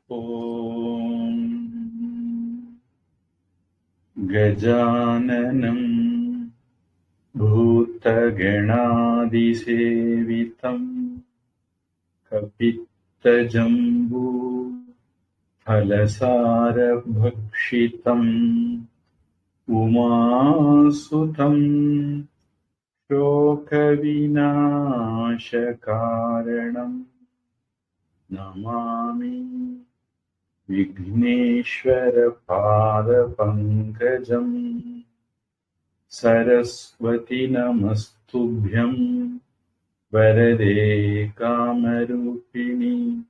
ॐ गजाननं भूतगणादिसेवितं कपित्तजम्बू फलसारभक्षितम् उमासुतं शोकविनाशकारणं नमामि विघ्नेश्वरपादपङ्कजम्। सरस्वती नमस्तुभ्यं वरदे कामरूपिणि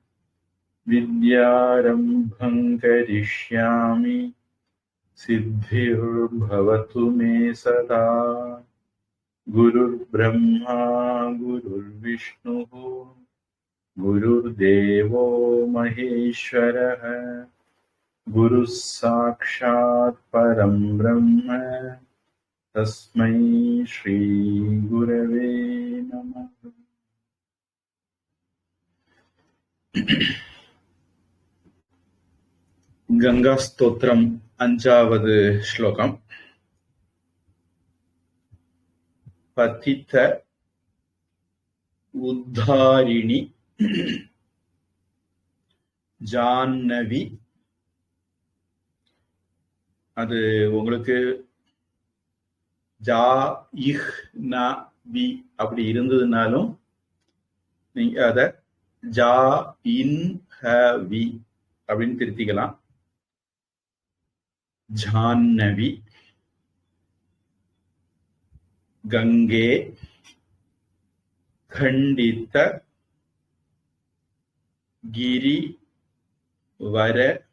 विद्यारम्भं करिष्यामि सिद्धिर्भवतु मे सदा। गुरुर्ब्रह्मा गुरुर्विष्णुः गुरुर्देवो महेश्वरः गुरुः साक्षात् परं ब्रह्म तस्मै श्री गुरवे नमः। गंगा स्तोत्रम अंजावद श्लोकम। पतित उद्धारिणी ஜான்னவி. அது உங்களுக்கு ஜா இஹ் ந வி அப்படி இருந்ததுனாலும் நீங்க அத ஜா இன் ஹ வி அப்படின்னு திருத்திக்கலாம். ஜான்னவி கங்கே खंडित गिरि वर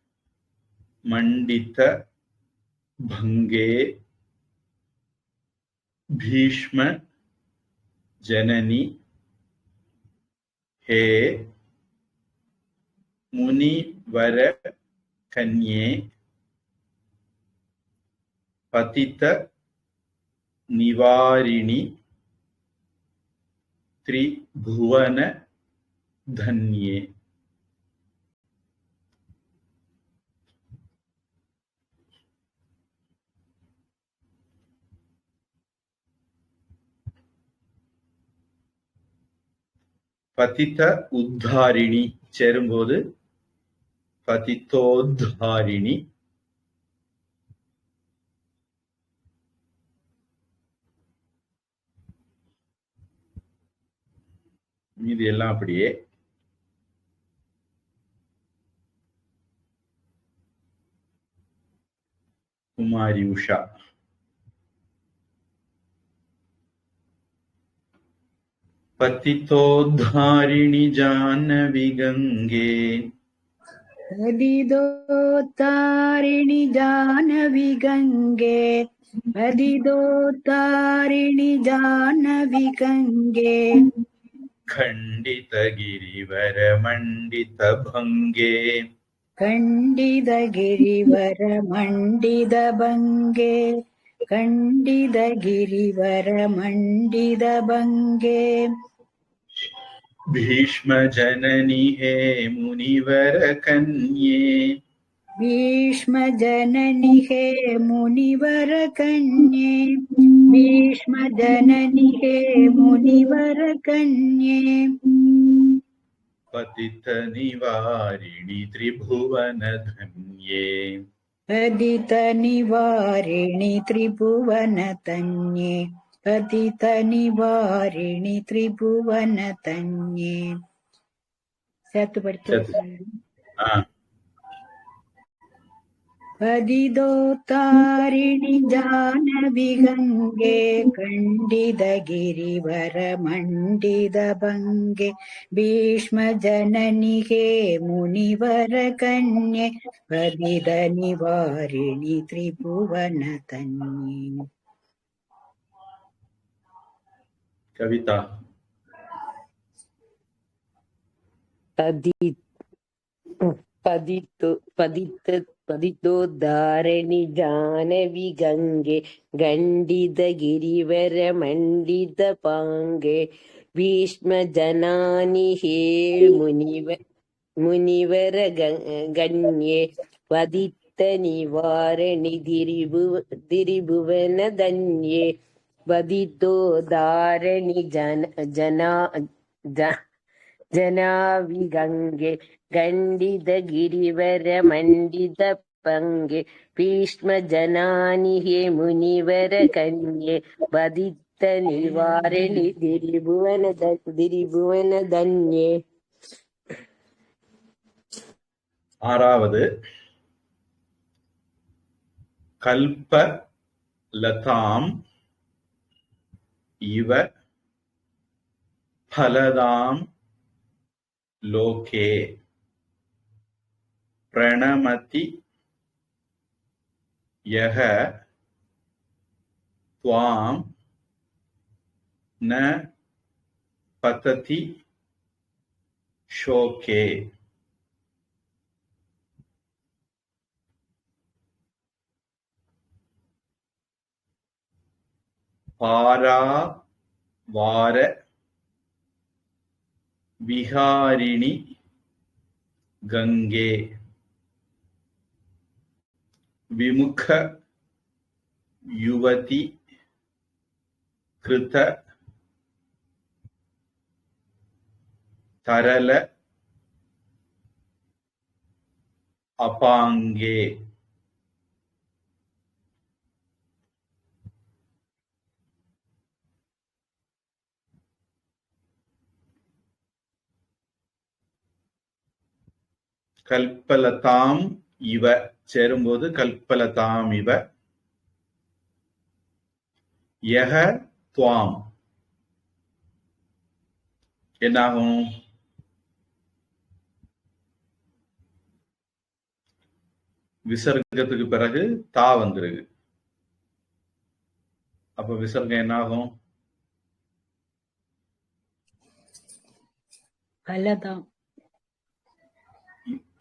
मंडित भंगे भीष्म जननी हे मुनिवर कन्ये पतित निवारिणी त्रिभुवन धन्ये. पतित उद्धारिणी சேரும்போது பதித்தோத்தாரிணி. மீதி எல்லாம் அப்படியே. குமாரி உஷா. पतितोद्धारिणि जाह्नवी गंगे पतितोद्धारिणि जाह्नवी गंगे पतितोद्धारिणि जाह्नवी गंगे खंडित गिरिवर मंडित भंगे खंडित गिरिवर मंडित भंगे खंडित गिरिवर मंडित भंगे भीष्म जननी हे मुनिवर कन्ये भीष्म जननी हे मुनिवर कन्ये भीष्म जननी हे मुनिवर कन्ये पतित निवारिणि त्रिभुवन धन्ये पतित निवारिणि त्रिभुवन धन्ये पतित निवारिणि त्रिभुवन धन्ये. சேர்த்து படிக்க. पतितोद्धारिणि जाह्नवी गंगे खंडित गिरिवर मंडित भंगे भीष्म जननी हे मुनिवर कन्ये पतित निवारिणि त्रिभुवन धन्ये. कविता. पतितोद्धारिणि जाह्नवी गंगे खंडित गिरिवर मंडित पांगे भीष्म जनानि हे मुनिवर முனிவர கண்யே வதித்த நிவாரணி திரிபுவன தன்யே வதித்தோ தாரணி ஜனாவிகங்கே கண்டித கிரிவர மண்டித பங்கே பீஷ்ம ஜனானிஹே முனிவர கன்யே வதித்த நிவாரணி திரிபுவன தன்யே. ஆறாவது கல்ப லதாம் இவ பலதாம் லோகே பிரணமதி யஹ த்வாம் ந பததி ஷோகே. பாராவார விஹாரிணி கங்கே விமுக யுவதி கிருத தரல அபாங்கே. கல்பலதாம் இவ சேரும்போது கல்பலதாம் இவ யஹ துவாம் என்னாகும்? விசர்க்கத்துக்கு பிறகு தா வந்துருக்கு. அப்ப விசர்க்கம் என்னாகும்? பலதாம்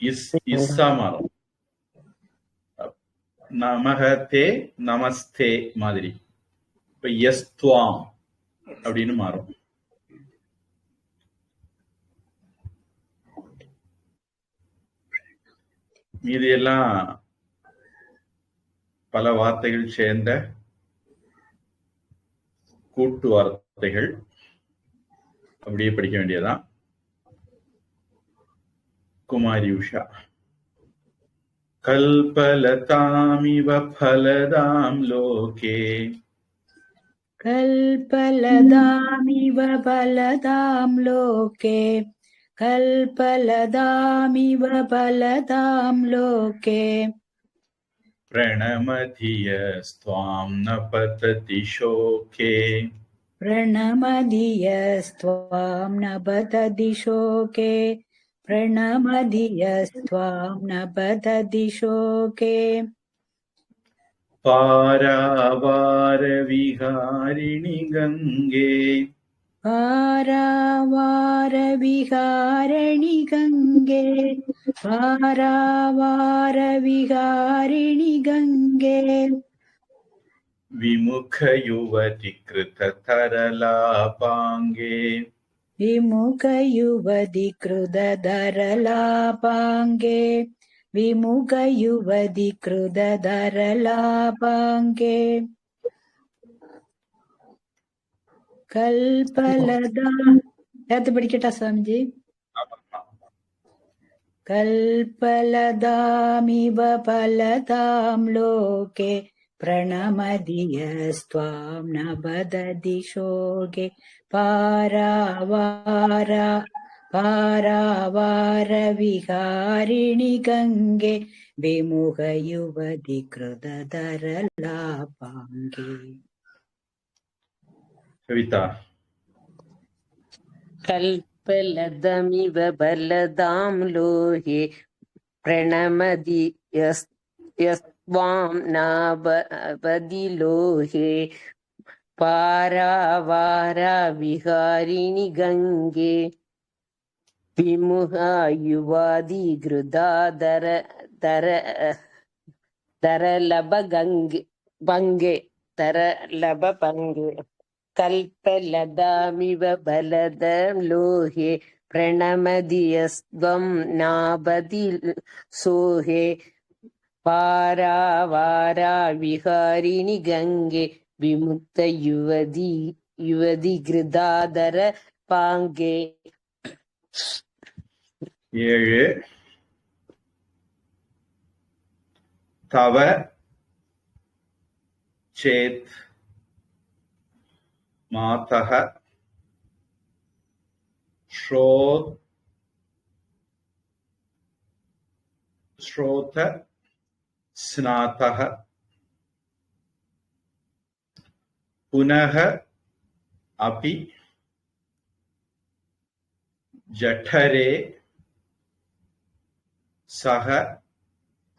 இஸ்ஸா மாறும். நமஹதே நமஸ்தே மாதிரி. இப்ப யஸ்துவாம் அப்படின்னு மாறும். மீதி எல்லாம் பல வார்த்தைகள் சேர்ந்த கூட்டு வார்த்தைகள். அப்படியே படிக்க வேண்டியதான். குமாரி உஷா. கல்பலதாமிவ பலதாம் லோகே கல்பலதாமிவ பலதாம் லோகே கல்பலதாமிவ பலதாம் லோகே பிரணமதியஸ்த்வாம் ந பததி ஷோகே பிரணமதியஸ்த்வாம் ந பததி ஷோகே பிரணமதியஸ்த்வாம் ந பததி ஷோகே பாராவார விஹாரிணி கங்கே பாராவார விஹாரிணி கங்கே பாராவார விஹாரிணி கங்கே விமுக யுவதி கிருத தரலாபாங்கே விமுக யுவதி கிருத தரலாபாங்கே விமுக யுவதி கிருத தரலாபாங்கே கல்பலதா. யாத்து படிக்கட்டா சாமிஜி? கல்பலதாமிவ பலதாம் லோகே பிரணமதியஸ்த்வாம் ந பததி ஷோகே பாராவார விஹாரிணி கங்கே விமுக யுவதி கிருத தரலாபாங்கே. கவிதா. கல்பலதமிவ பலதாம் லோகே பிரணமதி யஸ்வாம் நாபதி லோகே பாராவாரா விஹாரிணி கங்கே விமுகா யுவாதி கிருதா தரலப பங்கே தரலப பங்கே. கல்பலதாமிவ பலதம் லோகே प्रणमदियस्त्वं नाबदि सोहे पारावारा विहारिणि गङ्गे विमुक्तयुवति गृदाधर पाङ्गे 7 तव चेत् मातः श्रोत स्नातः पुनः अपि जठरे सह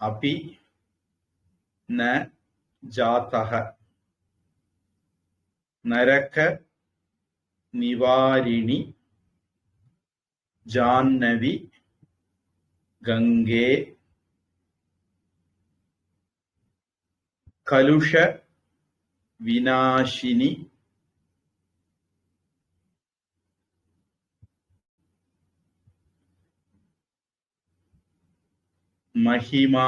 अपि न जातः नरक निवारिणि जाह्नवी गंगे कलुष विनाशिनी महिमा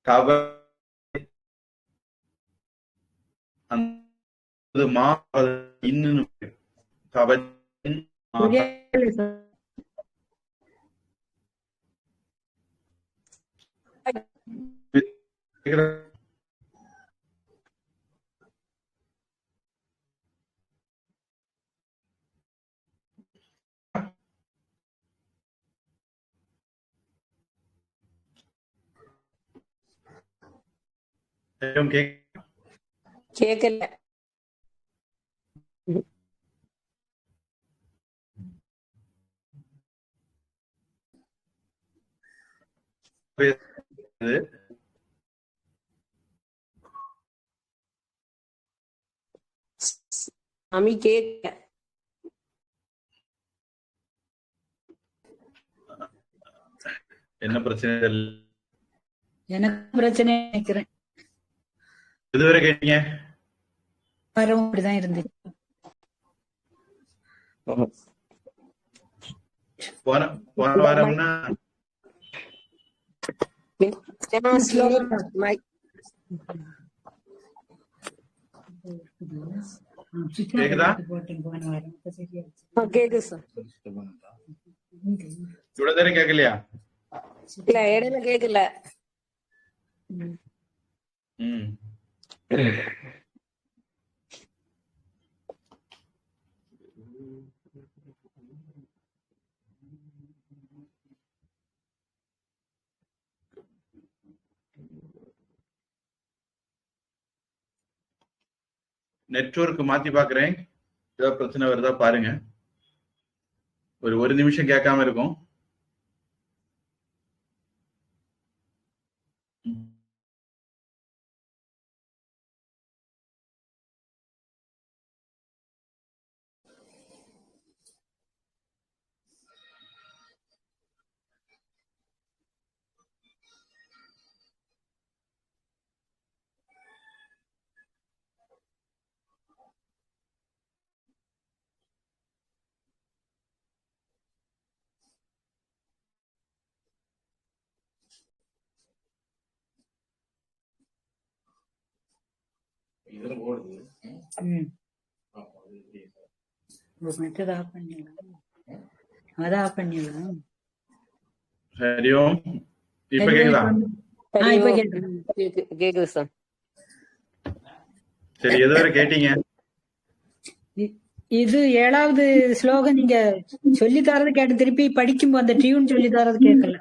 तव அந்த மா இன்னும் தவ கேக்கல. சாமி கேட்க என்ன பிரச்சனை? எனக்கு பிரச்சனை நினைக்கிறேன். இதுவரை கேட்டீங்க வரவும் அப்படிதான் இருந்துச்சு. போன வாரம்னா கேக்குதா? கேக்குது சார். இவ்வளவு நேரம் கேட்கலையா? இல்ல இடையில கேக்கல. நெட்வொர்க் மாத்தி பாக்குறேன். ஏதாவது பிரச்சனை வருதா பாருங்க. ஒரு நிமிஷம் கேட்காம இருக்கும். ஹரி ஓம். இப்ப கேக்குதா? கேக்குது சார். சரி, எதுவரை கேட்டீங்க? இது 7வது ஸ்லோகம் நீங்க சொல்லி தரது கேட்டு திருப்பி படிக்கும் அந்த டியூன் சொல்லி தரது கேட்கல.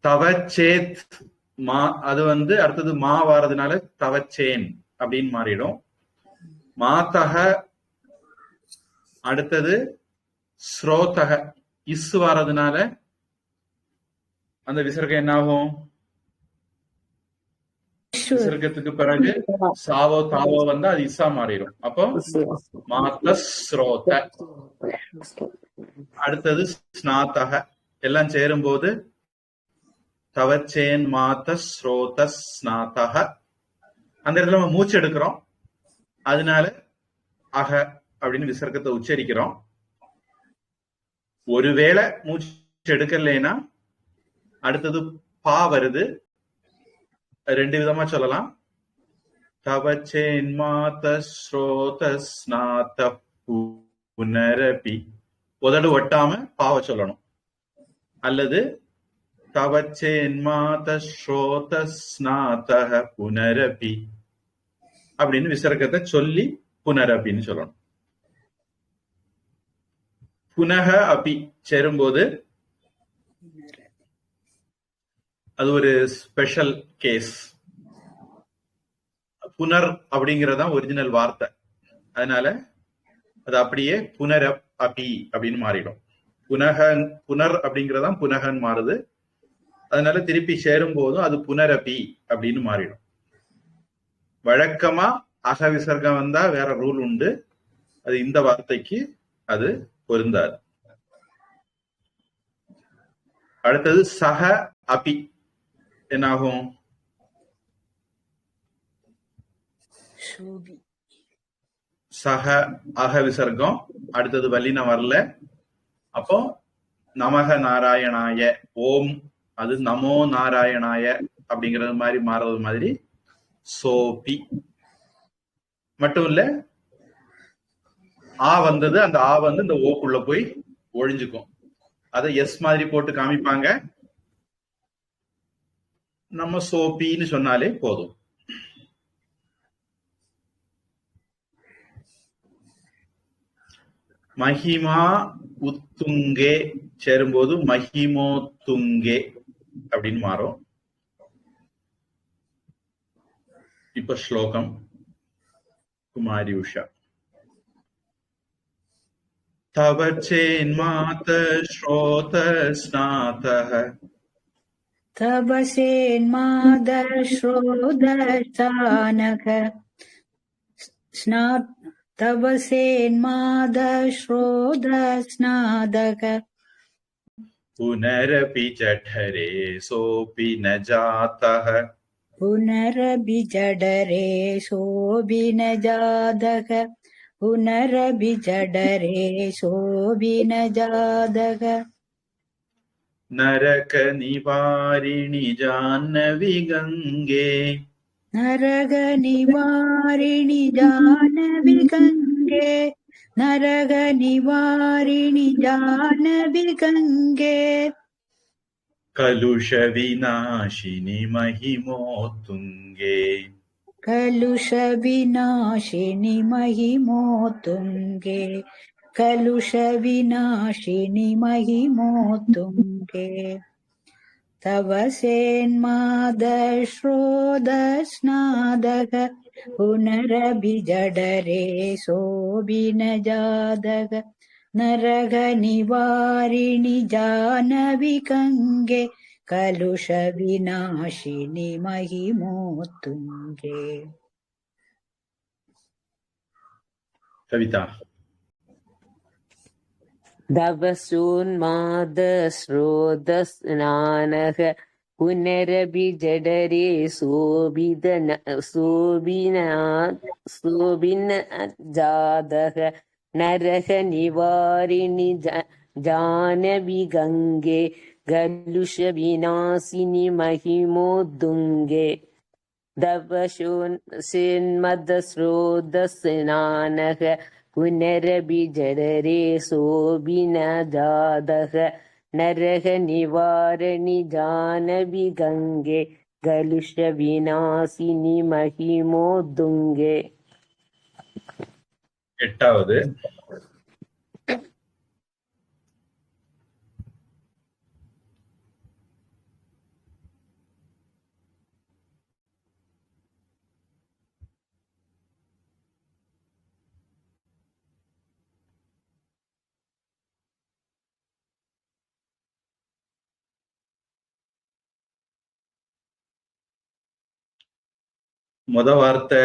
தவச்சேத் மா, அது அடுத்தது மா வாரதுனால தவச்சேன் அப்படின்னு மாறிடும். மாதக அடுத்தது ஸ்ரோதக இஸ் வாரதுனால அந்த விசர்க்கம் என்ன ஆகும்? விசர்க்கத்துக்கு பிறகு சாவோ தாவோ வந்தா அது இஸ்ஸா மாறிடும். அப்போ மாத்த ஸ்ரோத. அடுத்தது ஸ்நாதக. எல்லாம் சேரும்போது தவச்சேன் மாத்த ஸ்ரோத ஸ்நாதக. அந்த இடத்துல நம்ம மூச்சு எடுக்கிறோம், அதனால அக அப்படின்னு விசர்க்கத்தை உச்சரிக்கிறோம். ஒருவேளை மூச்சு எடுக்கலைன்னா அடுத்தது பா வருது. ரெண்டு விதமா சொல்லலாம். தவச்சேன் மாத ஸ்ரோத ஸ்நாத புனரபி. உதடு ஒட்டாம பாவ சொல்லணும். அல்லது தவச்சேன் மாத ஸ்ரோத ஸ்நாத புனரபி அப்படின்னு விசர்க்கத்தை சொல்லி புனரபின்னு சொல்லணும். புனக அபி சேரும்போது அது ஒரு ஸ்பெஷல் கேஸ். புனர் அப்படிங்கறதான் ஒரிஜினல் வார்த்தை. அதனால அது அப்படியே புனர் அபி அப்படின்னு மாறிடும். புனர் அப்படிங்கறதான் புனகன் மாறுது. அதனால திருப்பி சேரும் போதும் அது புனரபி அப்படின்னு மாறிடும். வழக்கமா அக விசர்க்கம் வந்தா வேற ரூல் உண்டு. அது இந்த வார்த்தைக்கு அது பொருந்தாது. அடுத்தது சக அபி என்னாகும்? சக அக விசர்க்கம். அடுத்தது வல்லின வரல. அப்போ நமக நாராயணாய, ஓம் அது நமோ நாராயணாய அப்படிங்கிறது மாதிரி மாறுறது மாதிரி சோபி. மட்டும் இல்ல, ஆ வந்தது, அந்த ஆ வந்து இந்த ஓக்குள்ள போய் ஒழிஞ்சுக்கும். அதை எஸ் மாதிரி போட்டு காமிப்பாங்க. நம்ம சோபின்னு சொன்னாலே போதும். மஹிமா உத்துங்கே சேரும்போது மஹிமோ துங்கே அப்படின்னு மாறும். இப்ப ஸ்லோகம் குமாரி உஷா. தவச்சேன்மாத ஸ்ரோத ஸ்நாதः तवसेन्मादश्रोदशानक तवसेन्मादश्रोदस्नादक पुनरपि जठरे सोऽपि न जातः पुनरभिजडरे सोऽभिनजादक पुनरभिजडरे सोऽभिनजादक नरक निवारिणि जाह्नवी गंगे नरक निवारिणि जाह्नवी गंगे नरक निवारिणि जाह्नवी गंगे कलुष विनाशिनि महिमोत्तुंगे कलुष विनाशिनि महिमोत्तुंगे कलुष विनाशिनि महिमोत्तुंगे तव सेन्मादश्रोदस्नादक पुनरभिजडरे सोऽभिनजादक नरक निवारिणि जाह्नवी गंगे कलुष विनाशिनि महिमोत्तुंगे. कविता. दवसोन्मादस्रोतस्नानः पुनरभिजडरे शोभिनजातः नरः निवारिणि जाह्नवी गंगे कलुष विनाशिनि महिमोत्तुंगे दवसोन्मदस्रोतस्नानः पुनरभिजडरे शोभिनजातः नरः निवारिणि जाह्नवी गंगे कलुष विनाशिनि महिमोत्तुंगे. எட்டாவது. முத வார்த்தை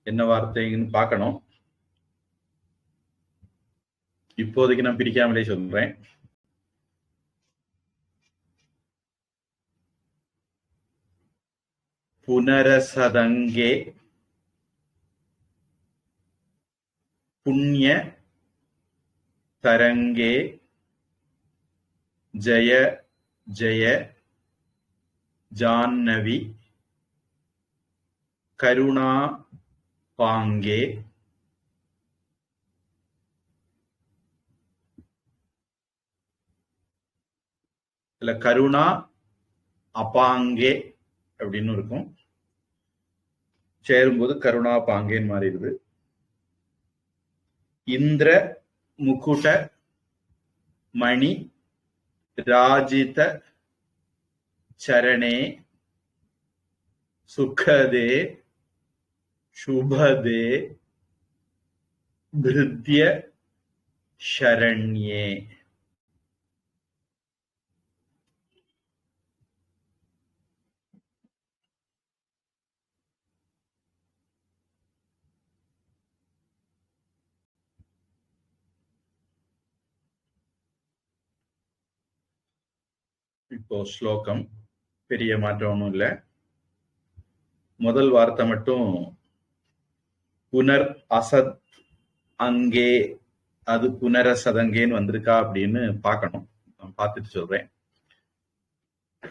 என்ன வார்த்தைன்னு பார்க்கணும். இப்போதைக்கு நான் பிரிக்காமலே சொல்றேன். புனரசதங்கே புண்ணிய தரங்கே ஜய ஜய ஜான்னவி கருணா பாங்கே இல்ல கருணா அபாங்கே அப்படின்னு இருக்கும். சேரும்போது கருணா பாங்கேன்னு மாறிடுது. இந்திர முகுட மணி ராஜித சரணே சுகதே சுபதே பிருத்ய சரண்யே. இப்போ ஸ்லோகம் பெரிய மாற்றம் ஒன்றும் இல்லை. முதல் வார்த்தை மட்டும் புனர் அசத் அங்கே, அது புனரசதங்கேன்னு வந்திருக்கா அப்படின்னு பார்க்கணும். நான் பார்த்துட்டு சொல்றேன்.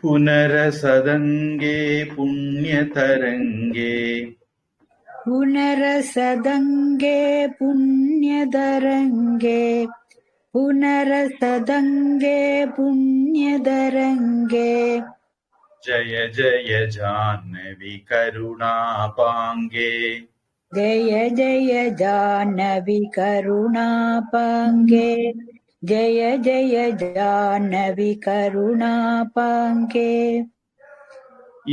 புனரசதங்கே புண்ணிய தரங்கே புனரசதங்கே புண்ணியதரங்கே புனரசதங்கே புண்ணியதரங்கே ஜய ஜய ஜான்னவி கருணா பாங்கே ஜய ஜய ஜான்னவி கருணா பாங்கே ஜய ஜய ஜான்னவி கருணா பாங்கே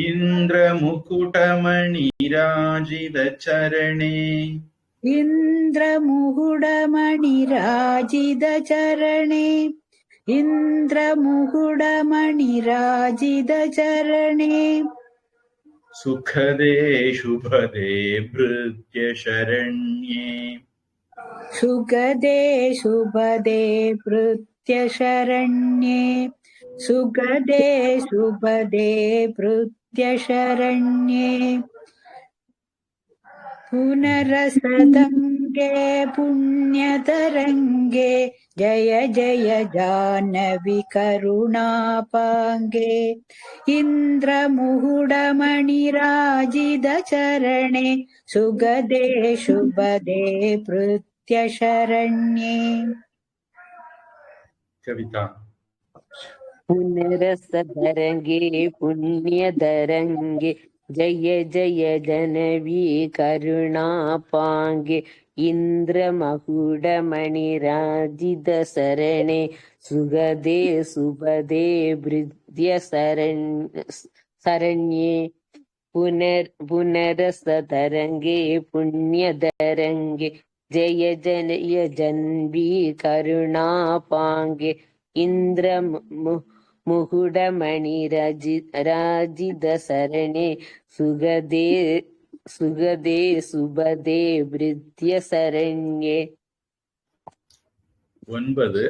இந்திர முகுடமணி ராஜித சரணே இந்திர முகுடமணி ராஜித சரணே இந்திர முகுடமணி ராஜித சரணே சுகதே சுபதே பிருத்ய சரண்யே சுகதே சுபதே பிருத்ய சரண்யே சுகதே சுபதே பிருத்ய சரண்யே புனரசதங்கே புண்ணியதரங்கே ஜய ஜய ஜான்னவி கருணா பாங்கே இந்திர முகுடமணி ராஜித சரணே சுகதே சுபதே பிருத்ய சரண்யே. கவிதா. புனரசதரங்கே புண்ணியதரங்கே ஜய ஜய ஜனவி கருணா பாங்கே இந்திர மகுடமணி ராஜித சரணே சுகதே சுபதே பிருத்ய சரண்யே புனரசதரங்கே புண்ணியதரங்கே ஜய ஜனய ஜன்வி கருணா பாங்கே இந்திர முகுடமணி ராஜித சரணே சுகதே சுகதே சுபதே பிருத்ய சரண்யே. 9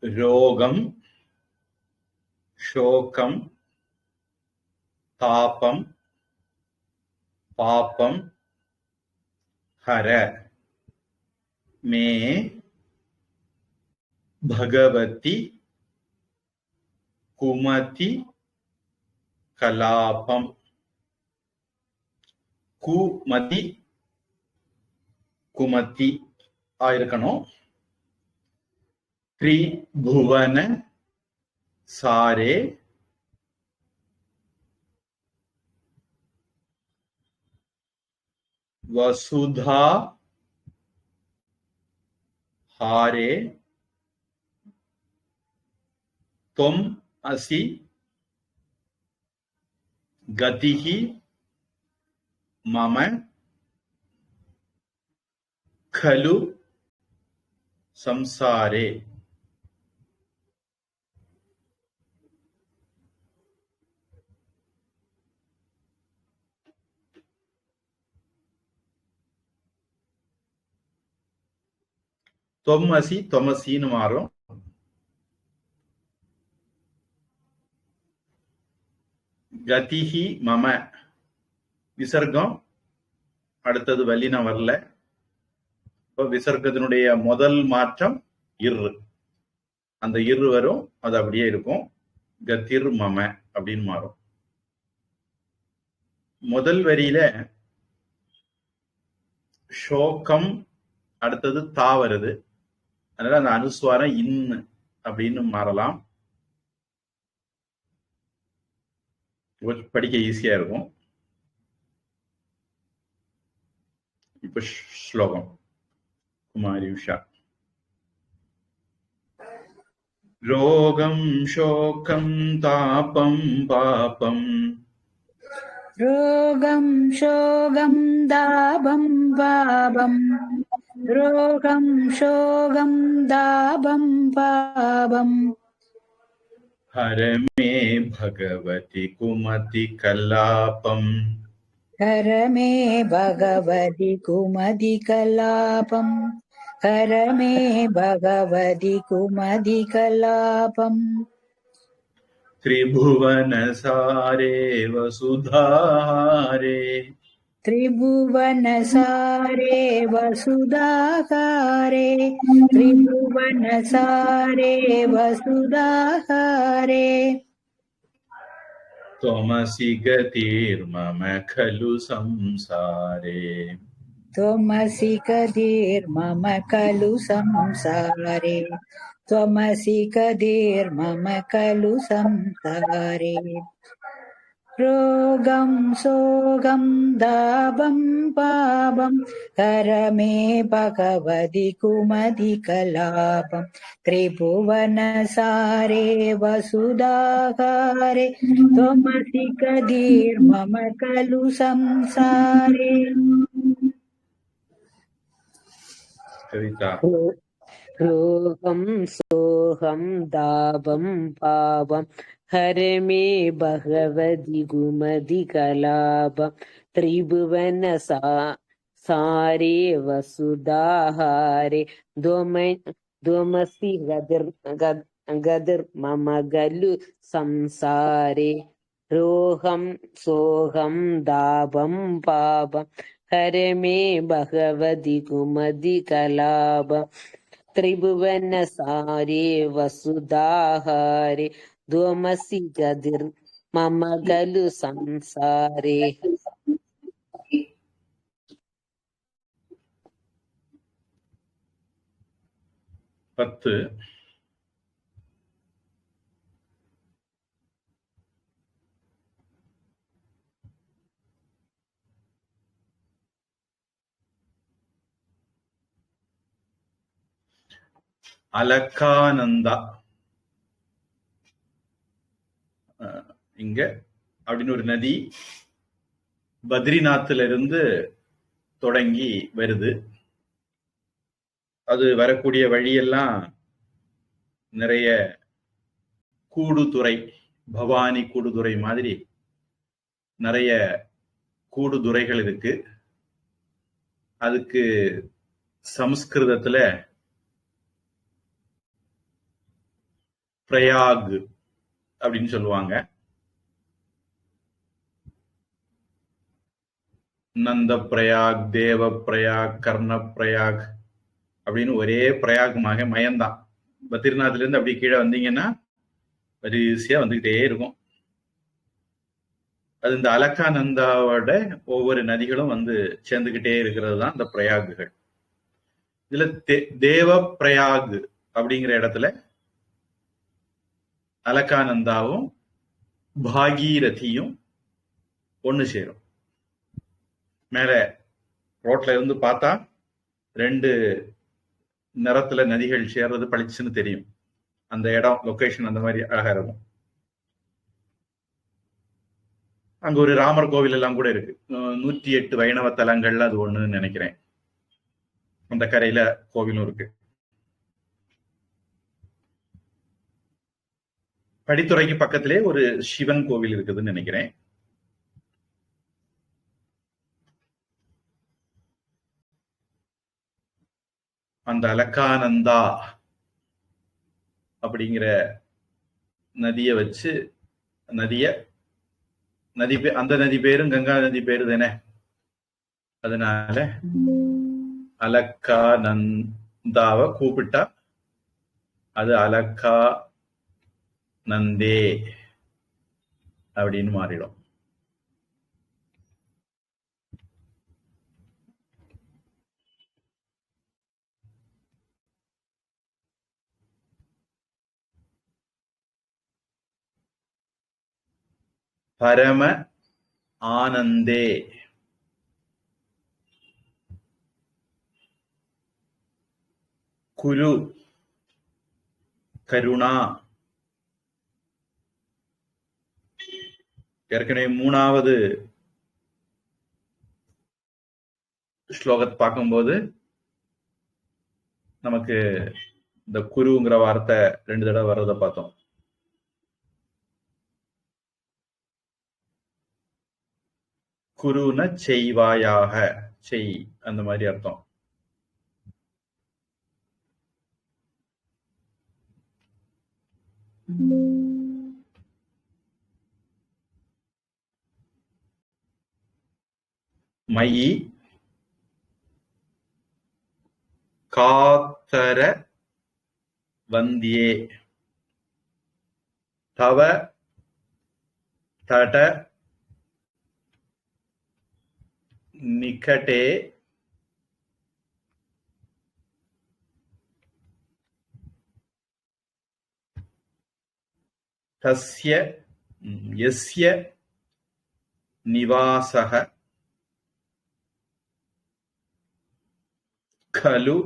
ரோகம் சோகம் தாபம் பாபம் ஹர மே பகவதி குமதி கலாபம். குமதி குமதி ஆயிருக்கணும். திரிபுவன சாரே வசுதா हारे त्वम असि गतिः मम खलु संसारे. தொம்மசி தொமசின்னு மாறும். கதிஹி மம விசர்க்கம், அடுத்தது வல்லினம் வரல. இப்போ விசர்க்கத்தினுடைய முதல் மாற்றம் இரு, அந்த இரு வரும், அது அப்படியே இருக்கும். கதிர் மம அப்படின்னு மாறும். முதல் வரியில ஷோகம், அடுத்தது தா வருது, அதனால அந்த அனுஸ்வாரம் இன் அப்படின்னு மாறலாம். படிக்க ஈஸியா இருக்கும். இப்ப ஸ்லோகம் குமாரி உஷா. ரோகம் சோகம் தாபம் பாபம் ரோகம் சோகம் தாபம் பாபம் ரோகம் சோகம் தாபம் பாபம் ஹரமே பகவதி குமதி கலாபம் ஹரமே பகவதி குமதி கலாபம் ஹரமே பகவதி குமதி கலாபம் திரிபுவனசாரே வசுதாரே त्रिभुवनसारे वसुधाकारे त्रिभुवनसारे वसुधाकारे त्वमसि गतिर्मम खलु संसारे त्वमसि गतिर्मम खलु संसारे त्वमसि गतिर्मम खलु संसारे रोगं सोगं दाभं पापं हरमे भगवति कुमति कलापं त्रिभुवनसारे वसुधाकारे त्वमसि कधीर्मम खलु संसारे कविता रोगं सोहं दाभं पापं हरे मे भगवति कुमति कलापं त्रिभुवन सारे वसुधाहारे द्वमसि गदिर् मम गलु संसारे रोहं सोहं दाभं पापं हरे मे भगवति कुमति कलापं त्रिभुवन सारे वसुधाहारे द्वमसि गदिर् मम गलु संसारे. பத்து. அலக்கானந்தா இங்க அப்படின்னு ஒரு நதி பத்ரிநாத்ல இருந்து தொடங்கி வருது. அது வரக்கூடிய வழியெல்லாம் நிறைய கூடுதுறை, பவானி கூடுதுறை மாதிரி நிறைய கூடுதுறைகள் இருக்கு. அதுக்கு சமஸ்கிருதத்துல பிரயாக் அப்படின்னு சொல்லுவாங்க. நந்த பிரயாக், தேவ பிரயாக், கர்ண பிரயாக் அப்படின்னு ஒரே பிரயாகமாக மயம்தான். பத்ரிநாத்ல இருந்து அப்படி கீழே வந்தீங்கன்னா வரிசையா வந்துகிட்டே இருக்கும். அது இந்த அலக்கானந்தாவோட ஒவ்வொரு நதிகளும் வந்து சேர்ந்துகிட்டே இருக்கிறது தான் இந்த பிரயாகுகள். இதுல தேவ பிரயாக் அப்படிங்கிற இடத்துல அலக்கானந்தாவும் பாகீரதியும் ஒண்ணு சேரும். மேல ரோட்ல இருந்து பார்த்தா ரெண்டு நிறத்துல நதிகள் சேர்றது பளிச்சுன்னு தெரியும். அந்த இடம் லொகேஷன் அந்த மாதிரி அழகா இருக்கும். அங்க ஒரு ராமர் கோவில் எல்லாம் கூட இருக்கு. 108 வைணவ தலங்கள்ல அது ஒண்ணுன்னு நினைக்கிறேன். அந்த கரையில கோவிலும் இருக்கு. படித்துறைக்கு பக்கத்திலே ஒரு சிவன் கோவில் இருக்குதுன்னு நினைக்கிறேன். அந்த அலக்கானந்தா அப்படிங்கிற நதியை வச்சு அந்த நதி பேரும் கங்கா நதி பேரு தானே. அதனால அலக்கானந்தாவை கூப்பிட்டா அது அலக்கா நந்தே அப்படின்னு மாறிடும். பரம ஆனந்தே குரு கருணா. ஏற்கனவே 3வது ஸ்லோகத்தை பார்க்கும்போது நமக்கு இந்த குருங்கிற வார்த்தை 2 தடவை வர்றதை பார்த்தோம். குருன செய்வாயாக, செய் அந்த மாதிரி அர்த்தம். மயி காத்தர வந்தியே தவ தட நிகடே தஸ்ய யஸ்ய நிவாசக खलु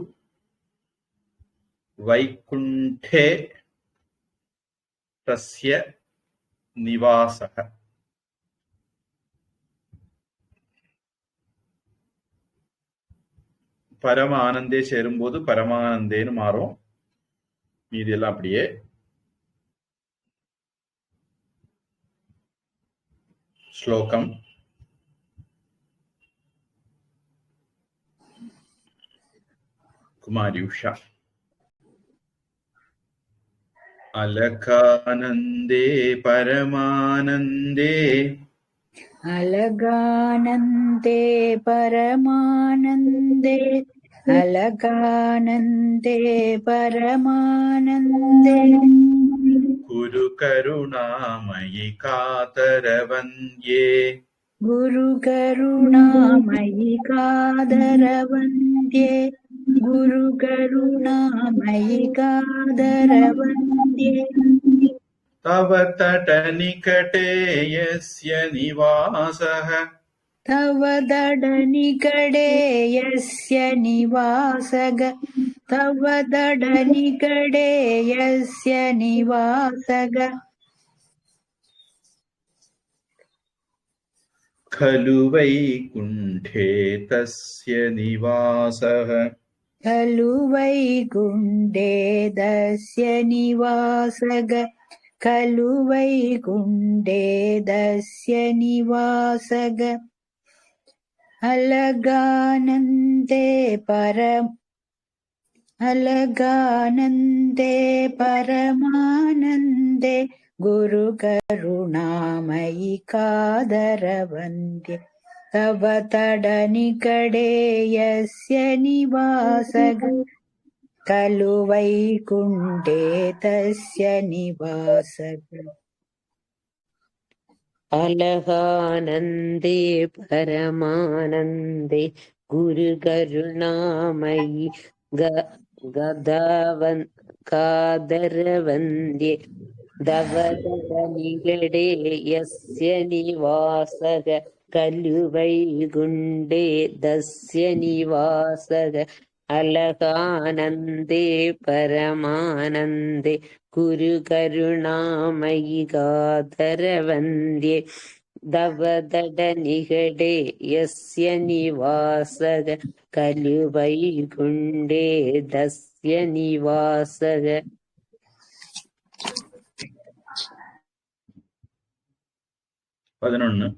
வைகுண்டே தஸ்ய நிவாசக. பரம ஆனந்தே சேரும்போது பரமானந்தேன்னு மாறும். மீதி எல்லாம் அப்படியே. ஸ்லோகம் குமாரி உஷா. அலகானந்தே பரமானந்தே அலகானந்தே பரமானந்தே அலகானந்தே பரமானந்தே குரு கருணாமயி காதரவன்யே குரு கருணாமயி காதரவன்யே குரு கருணாமயி காதரவன்யே தவ தட நிகடே யஸ்ய நிவாசக தவ தட நிகடே யஸ்ய நிவாசக தவ தட நிகடே யஸ்ய நிவாசக खलु वैकुण्ठे तस्य निवासः खलु वैकुण्ठे तस्य निवासः खलु वैकुण्ठे तस्य निवासः अलगानन्दे परमानन्दे गुरु करुणामयि कादरवन्द्ये तव तड निकटे यस्य निवासः खलु वैकुण्ठे तस्य निवासः. अलगानन्दे परमानन्दे गुरु करुणामयि गदावन् कादरवन्द्ये दवदनिगडे यस्य निवासः खलु वैकुण्ठे तस्य निवासः अलगानन्दे परमानन्दे गुरु करुणामयि गाधरवन्द्ये दवदड निगडे यस्य निवासः खलु वैकुण्ठे तस्य निवासः. 11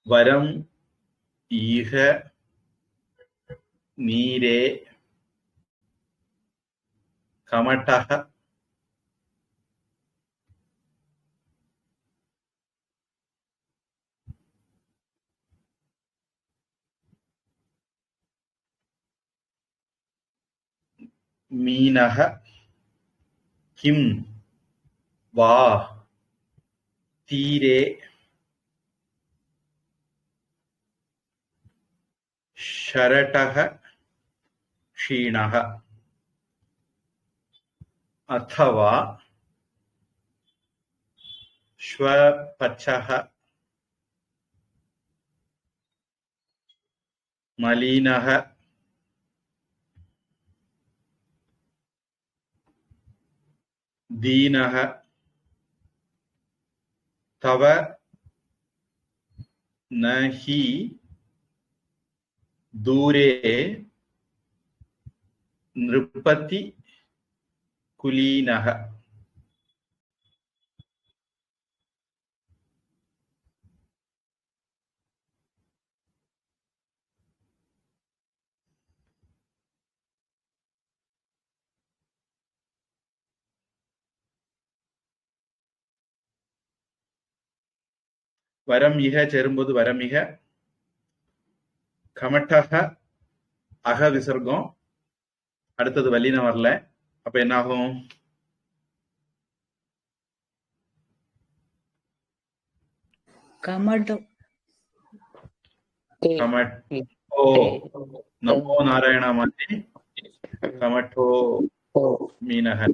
வரம் ஈக நீரே கமட்டக மீனக கிம் வா தீரே ஷரட்டக க்ஷீணக अथवा श्वपचः मलिनः दीनः तव न हि दूरे नृपति कुलीनः வரம் இக சேரும்போது வரமிக கமட்டக அக விசர்க்கம் அடுத்தது வல்லின வரல அப்ப என்ன ஆகும் கமட்டோ கமட்டோ நமோ நாராயண மாதிரி கமட்டோ மீனக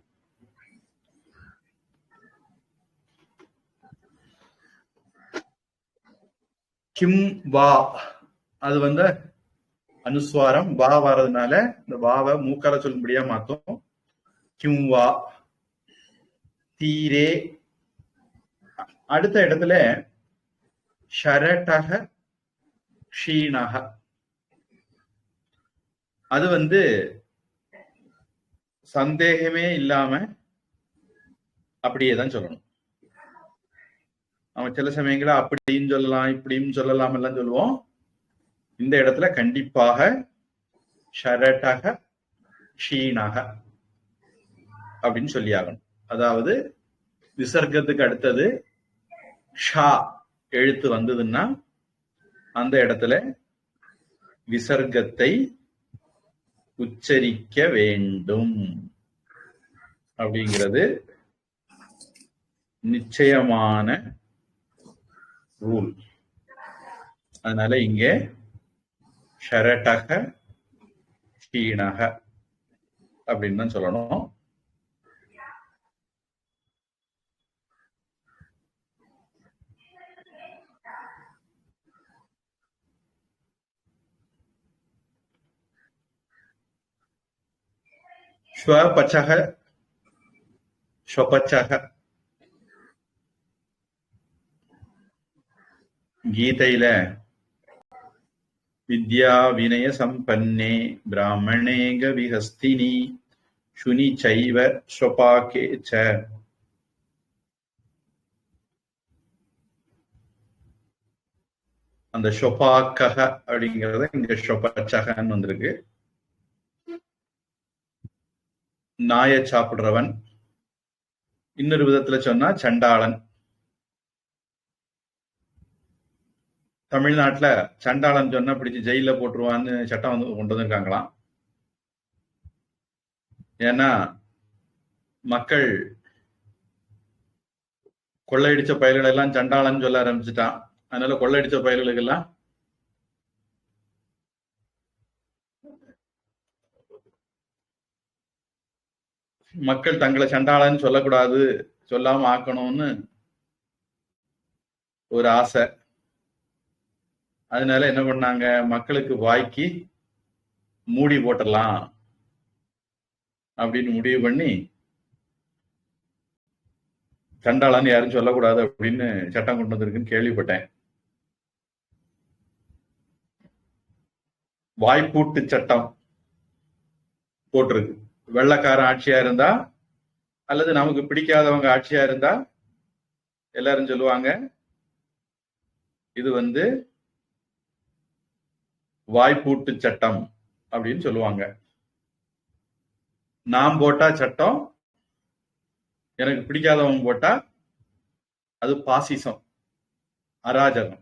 கிம் வா அது வந்து அனுஸ்வாரம் வா வர்றதுனால இந்த வாவை மூக்கால சொல்லும்படியா மாத்தோம். கிம் வா தீரே அடுத்த இடத்துல ஷரட்டக க்ஷீணக அது வந்து சந்தேகமே இல்லாம அப்படியே தான் சொல்லணும். அவன் சில சமயங்கள அப்படியும் சொல்லலாம் இப்படியும் சொல்லலாம் எல்லாம் சொல்லுவோம். இந்த இடத்துல கண்டிப்பாக ஷரட்டக க்ஷீணக அப்படின்னு சொல்லி ஆகணும். அதாவது விசர்க்கத்துக்கு அடுத்தது ஷா எழுத்து வந்ததுன்னா அந்த இடத்துல விசர்க்கத்தை உச்சரிக்க வேண்டும் அப்படிங்கிறது நிச்சயமான ரூல். அதனால இங்க ஷரட்டக க்ஷீணக அப்படின்னு தான் சொல்லணும். ஸ்வபச்சக ஸ்வபச்சக கீதையில வித்யா வினய சம்பன்னே பிராமணே கவிஹஸ்தினி சுனி சைவ ஸ்வபாகே ச அந்த ஷொபாக்கக அப்படிங்கறத இங்க ஷொபச்சகன்னு வந்திருக்கு. நாய சாப்பிடுறவன், இன்னொரு விதத்துல சொன்னா சண்டாளன். தமிழ்நாட்டுல சண்டாளன் சொன்னா பிடிச்சு ஜெயில போட்டுருவான்னு சட்டம் வந்து கொண்டு வந்திருக்காங்களாம். ஏன்னா மக்கள் கொள்ளையடிச்ச பயல்கள் எல்லாம் சண்டாளன் சொல்ல ஆரம்பிச்சுட்டான். அதனால கொள்ளையடிச்ச பயல்களுக்கு எல்லாம் மக்கள் தங்களை சண்டாளன்னு சொல்லக்கூடாது, சொல்லாம ஆக்கணும்னு ஒரு ஆசை. அதனால என்ன பண்ணாங்க, மக்களுக்கு வாய்க்கு மூடி போட்டுடலாம் அப்படின்னு முடிவு பண்ணி சண்டாளன்னு யாரும் சொல்லக்கூடாது அப்படின்னு சட்டம் கொண்டு வந்திருக்குன்னு கேள்விப்பட்டேன். வாய்ப்பூட்டு சட்டம் போட்டிருக்கு. வெள்ளக்காரன் ஆட்சியா இருந்தா அல்லது நமக்கு பிடிக்காதவங்க ஆட்சியா இருந்தா எல்லாரும் சொல்லுவாங்க இது வந்து வாய்ப்பூட்டு சட்டம் அப்படின்னு சொல்லுவாங்க. நான் போட்டா சட்டம், எனக்கு பிடிக்காதவன் போட்டா அது பாசிசம், அராஜகம்.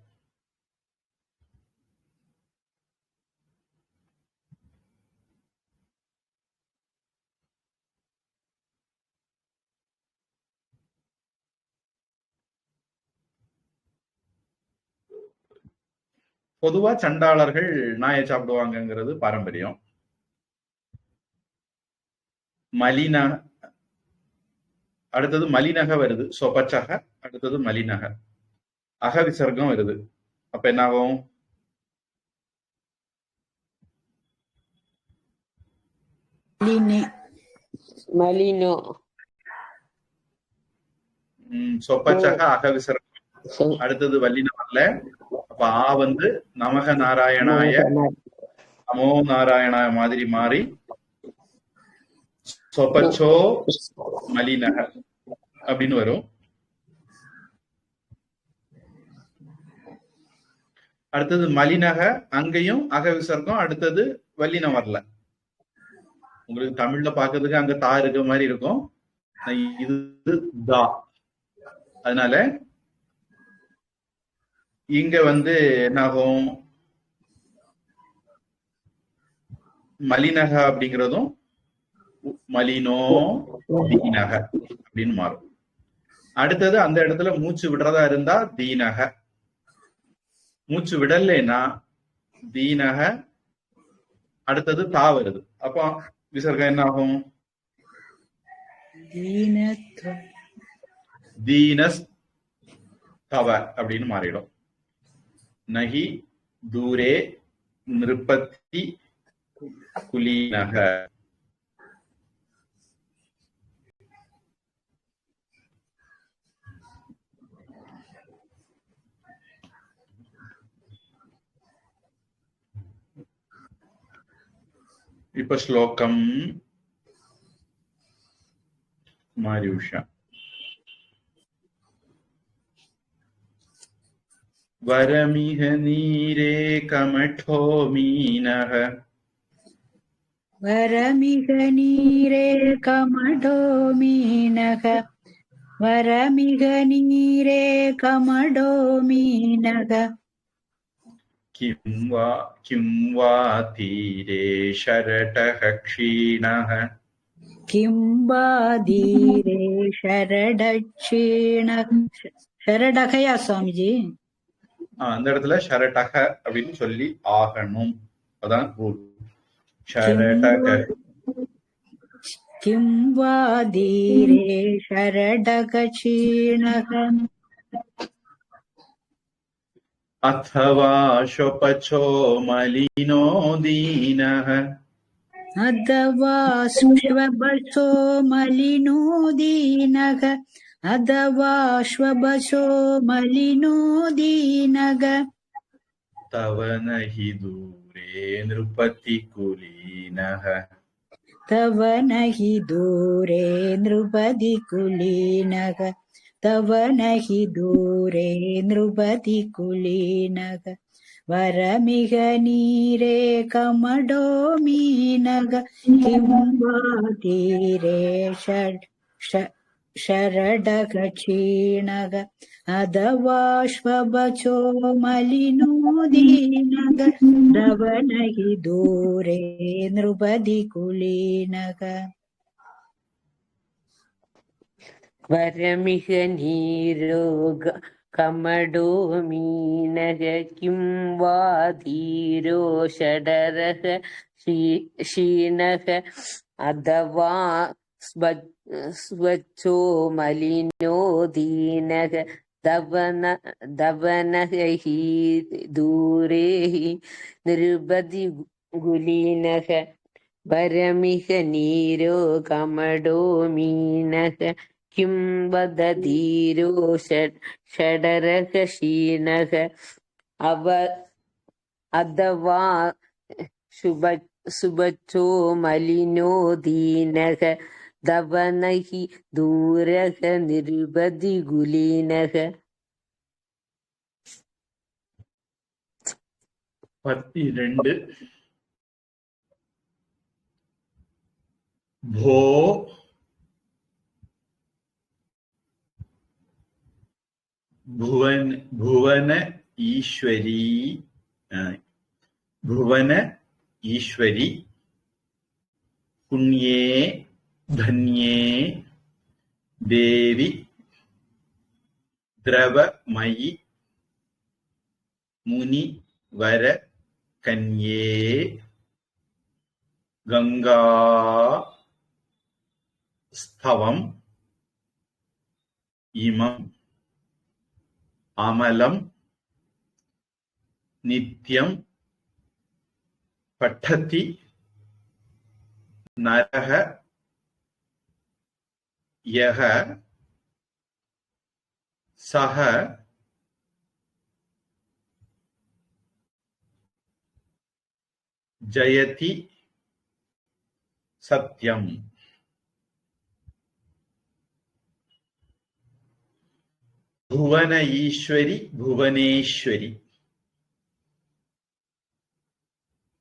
பொதுவா சண்டாளர்கள் நாயை சாப்பிடுவாங்கங்கிறது பாரம்பரியம். மலின அடுத்தது மலினக வருது, சொபச்சக, அடுத்தது மலினக, அக விசர்க்கம் வருது. அப்ப என்ன ஆகும்? மலினோ. சொப்பச்சக அக விசர்க்கம், அடுத்தது வல்லின வரல. அப்ப ஆ வந்து நமக நாராயணாய நமோ நாராயணாய மாதிரி மாறி சொபச்சோ மலினக அப்படின்னு வரும். அடுத்தது மலினக, அங்கேயும் அக விசர்க்கம், அடுத்தது வல்லினம் வரல. உங்களுக்கு தமிழ்ல பாக்குறதுக்கு அங்க தா இருக்க மாதிரி இருக்கும், இது தா. அதனால இங்க வந்து என்னாகும்? மலினக அப்படிங்கிறதும் மலினோ தீனக அப்படின்னு மாறும். அடுத்தது அந்த இடத்துல மூச்சு விடுறதா இருந்தா தீனக, மூச்சு விடலைன்னா தீனக, அடுத்தது தா வருது. அப்போ விசர்க்கம் என்ன ஆகும்? தீனஸ் தவ அப்படின்னு மாறிடும். நகி தூரே நிருபத்தி குலீனக. இப்ப ஸ்லோகம் மாரியுஷா. வரமிக நீரே கமட்டோ மீனக. வரமிக நீரே கமடோ மீனக. வரமிக நீரே கமடோ மீனக. கிம் வா தீரே ஷரடக க்ஷீணக. கிம் வா தீரே ஷரடக்ஷீண. ஷரடகையா சுவாமிஜி? அந்த இடத்துல ஷரடக அப்படின்னு சொல்லி ஆகணும், அதான் ரூல். ஷரடக. கிம் வா தீரே ஷரடகக்ஷீணக. அத்தவா ஷொபச்சோ மலினோ தீனக. அதவா ஸ்வபசோ மலினோ தீனக. அதவா ஸ்வபசோ மலினோ தீனக. தவ நஹி தூரே நிருபதி குலீனக. தவ நஹி தூரே நிருபதி குலீனக. தவ நஹி தூரே நிருபதி குலீனக. வரமிக நீரே கமடோ மீனக. கிம் வா தீரே ஷரடகக்ஷீணக. அதவா ஸ்வபசோ மலினோ தீனக. தவ நஹி தூரே நிருபதி குலீனக. வரமிக நீரோ கமடோ மீனக. கிம் வா தீரோ ஷடரக ஷீணக. அதவா ஸ்வச்சோ மலினோ தீனக. தவனஹி தூரே நிருபதி குலீனக. வரமிக நீரோ கமடோ மீனக. கிம் வததீரோ ஷடரக ஷீணக. அதவா சுபச்சோ மலினோ தீனக. தவனஹி தூரக நிருபதி குலீனக. 12 भो भुवन भुवन ईश्वरी भुवन ईश्वरी पुण्ये धन्ये देवी द्रवमयी मुनि वर कन्ये गंगा स्तवम् इमम् अमलं नित्यं पठति नरः यः सः जयति सत्यम्. भुवन ईश्वरी भुवनेश्वरी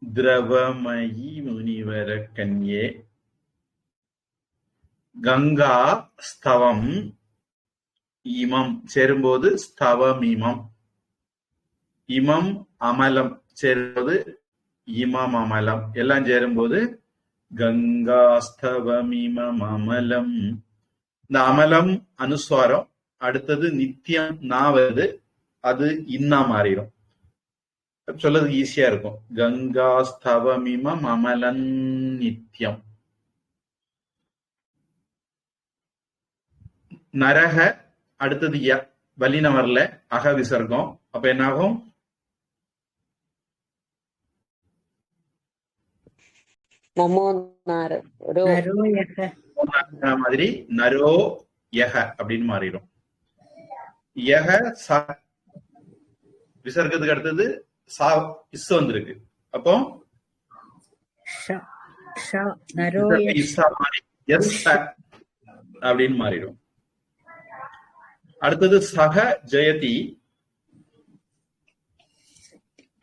द्रवमयी मुनिवर कन्ये गंगा स्तवम इमम சேரும்போது ஸ்தவம் இமம் இமம் அமலம் சேரும்போது இமம் அமலம் எல்லாம் சேரும்போது கங்கா ஸ்தவம் இமம் அமலம். இந்த அமலம் அனுஸ்வாரம், அடுத்தது நித்தியம் நாவது, அது இன்னா மாறிடும். சொல்றது ஈஸியா இருக்கும். கங்கா ஸ்தவமிமம் அமலன் நித்தியம். நரக அடுத்தது வல்லின வரல, அக விசர்க்கம். அப்ப என்னாகும்? மாதிரி நரோ யக அப்படின்னு மாறிடும். யக விசர்க்கத்துக்கு அடுத்தது சா இஸ் வந்திருக்கு. அப்போ அப்படின்னு மாறிடும். அடுத்தது சக ஜெயதி.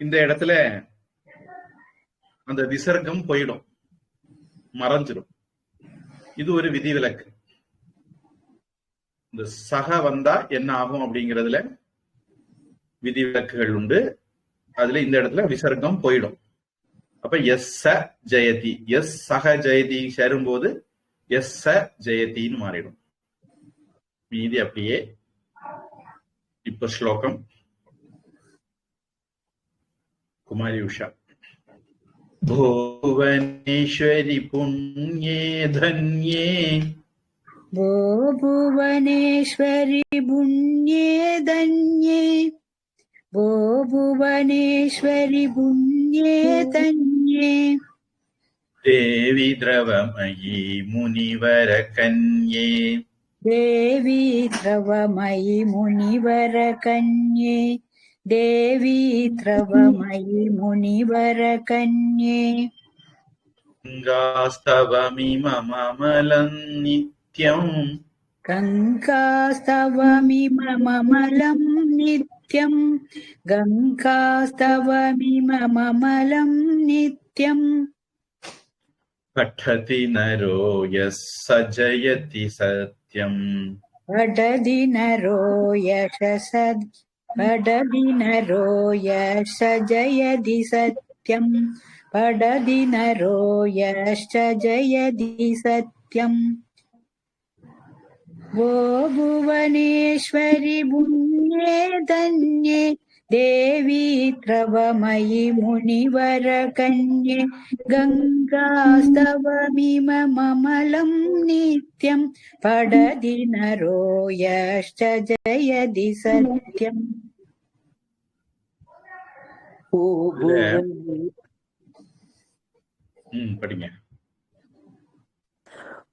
இந்த இடத்துல அந்த விசர்க்கம் போயிடும், மறைஞ்சிடும். இது ஒரு விதிவிலக்கு. இந்த சக வந்தா என்ன ஆகும் அப்படிங்கிறதுல விதிவிலக்குகள் உண்டு. அதுல இந்த இடத்துல விசர்க்கம் போயிடும். அப்ப எஸ் ச ஜெயதி, எஸ் சக ஜெயதி சேரும்போது எஸ் ச ஜெயத்தின்னு மாறிடும். மீதி அப்படியே. இப்ப ஸ்லோகம் குமாரி உஷா. भुवनेश्वरि पुण्ये धन्ये भो भुवनेश्वरि पुण्ये धन्ये भो भुवनेश्वरि पुण्ये धन्ये देवी द्रवमयी मुनिवर कन्ये देवी द्रवमयी मुनिवर कन्ये देवी द्रवमयी मुनिवर कन्ये गङ्गास्तवमिममलं नित्यं गङ्गास्तवमिममलं नित्यं गङ्गास्तवमिममलं नित्यं पठति नरो यः स जयति सत्यम् पठति नरो यशस पठति नरो यश्च जयति सत्यम् पठति नरो यश्च जयति सत्यम् वो भुवनेश्वरि पुण्ये धन्ये देवी द्रवमयी मुनिवर कन्ये गङ्गास्तवमिममलं नित्यं पठति नरो यश्च जयति सत्यम्. படிங்க.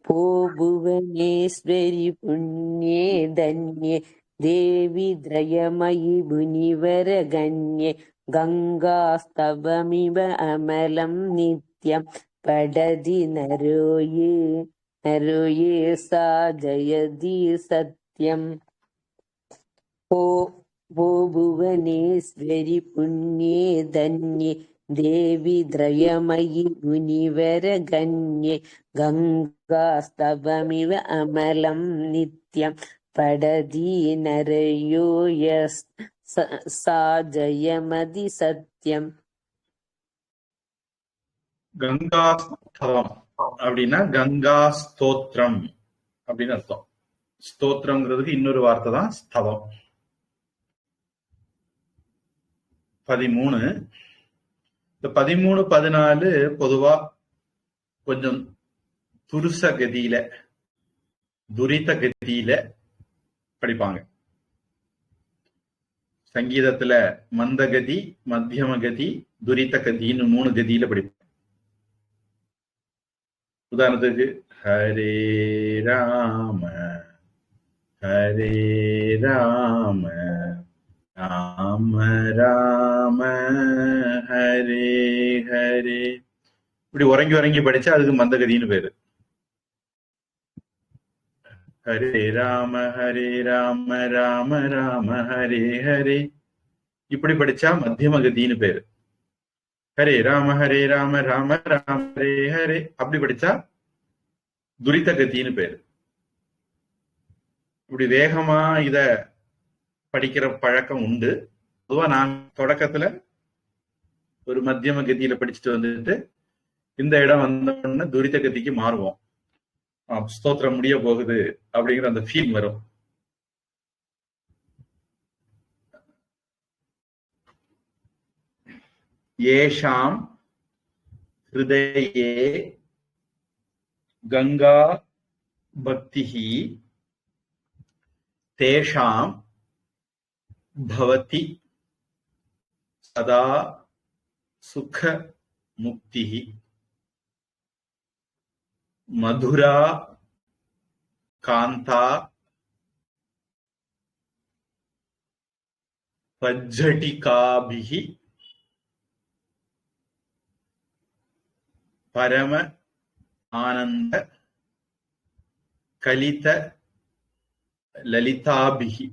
भो भुवनेश्वरि पुण्ये धन्ये देवी द्रयमयि मुनिवर गण्ये गङ्गास्तवमिव अमलं नित्यं पठति नरो ये सा जयति सत्यम्. वो भुवनेश्वरि पुण्ये धन्ये देवि द्रयमयि मुनिवरगण्ये गङ्गास्तवमिव अमलं नित्यं पठति नरयो सा जयमति सत्यम्. கங்கா ஸ்தவம் அப்படின்னா கங்கா ஸ்தோத்திரம் அப்படின்னு அர்த்தம். ஸ்தோத்திரம்ங்கிறதுக்கு இன்னொரு வார்த்தை தான் ஸ்தவம். 13 இந்த 13, 14 பொதுவா கொஞ்சம் துருச கதியில துரித கதியில படிப்பாங்க. சங்கீதத்துல மந்தகதி, மத்தியம கதி, துரித கதின்னு 3 கதியில படிப்பாங்க. உதாரணத்துக்கு ஹரே ராம ஹரே ராம ராம ராம ஹரே ஹரே, இப்படி உறங்கி உறங்கி படிச்சா அதுக்கு மந்தகதின்னு பேரு. ஹரே ராம ராம ராம ஹரே ஹரே, இப்படி படிச்சா மத்தியம கதின்னு பேரு. ஹரே ராம ராம ராம ஹரே ஹரே, அப்படி படிச்சா துரித கதின்னு பேரு. இப்படி வேகமா இத படிக்கிற பழக்கம் உண்டு. பொதுவா நான் தொடக்கத்துல ஒரு மத்தியம கதியில படிச்சுட்டு வந்துட்டு இந்த இடம் வந்தோடனே துரித கதிக்கு மாறுவோம். ஸ்தோத்திரம் முடிய போகுது அப்படிங்கிற அந்த ஃபீல் வரும். ஏஷாம் ஹிருதயே கங்கா பக்திஹி தேஷாம் பவதி சதா சுக முக்திஹி மதுரா காந்தா பஜ்ஜடிகாபிஹி பரம ஆனந்த கலித லலிதாபிஹி.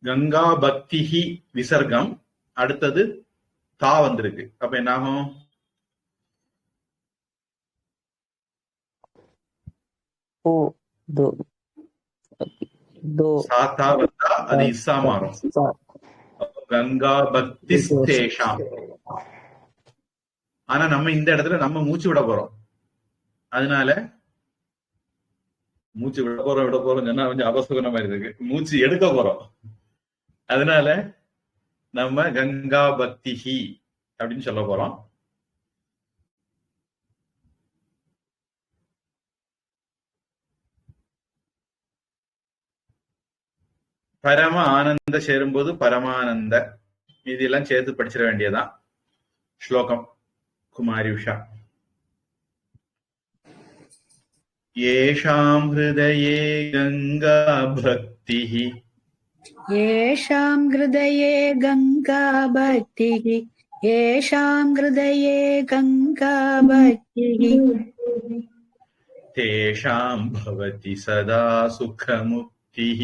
கங்கா பக்திஹி விசர்க்கம், அடுத்தது தா வந்திருக்கு. அப்ப என்ன ஆகும்? சாத்தா வந்தா அது இஸ்ஸா மாறும். கங்கா பக்தி தேஷாம். ஆனா நம்ம இந்த இடத்துல நம்ம மூச்சு விட போறோம். அதனால மூச்சு விட போறோம் சொன்னா கொஞ்சம் அபசகுன மாதிரி இருக்கு. மூச்சு எடுக்க போறோம். அதனால நம்ம கங்கா பக்திஹி அப்படின்னு சொல்ல போறோம். பரம ஆனந்த சேரும்போது பரமானந்த, இதெல்லாம் சேர்த்து படிச்சிட வேண்டியதான். ஸ்லோகம் குமாரி உஷா. ஏஷாம் ஹிருதயே கங்கா பக்திஹி येषां हृदये गङ्गा भक्तिः येषां हृदये गङ्गा भक्तिः तेषां भवति सदा सुखमुक्तिः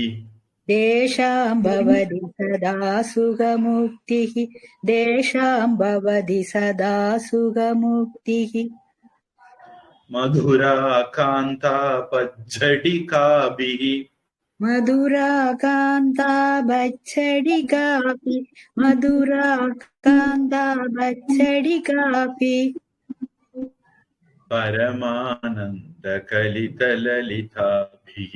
तेषां भवति सदा सुखमुक्तिः तेषां भवति सदा सुखमुक्तिः मधुरा कान्ता पज्झटिकाभिः मधुरा कान्ता भच्छडिकापि मधुरा कान्ता भच्छडिकापि परमानन्दकलितललिताभिः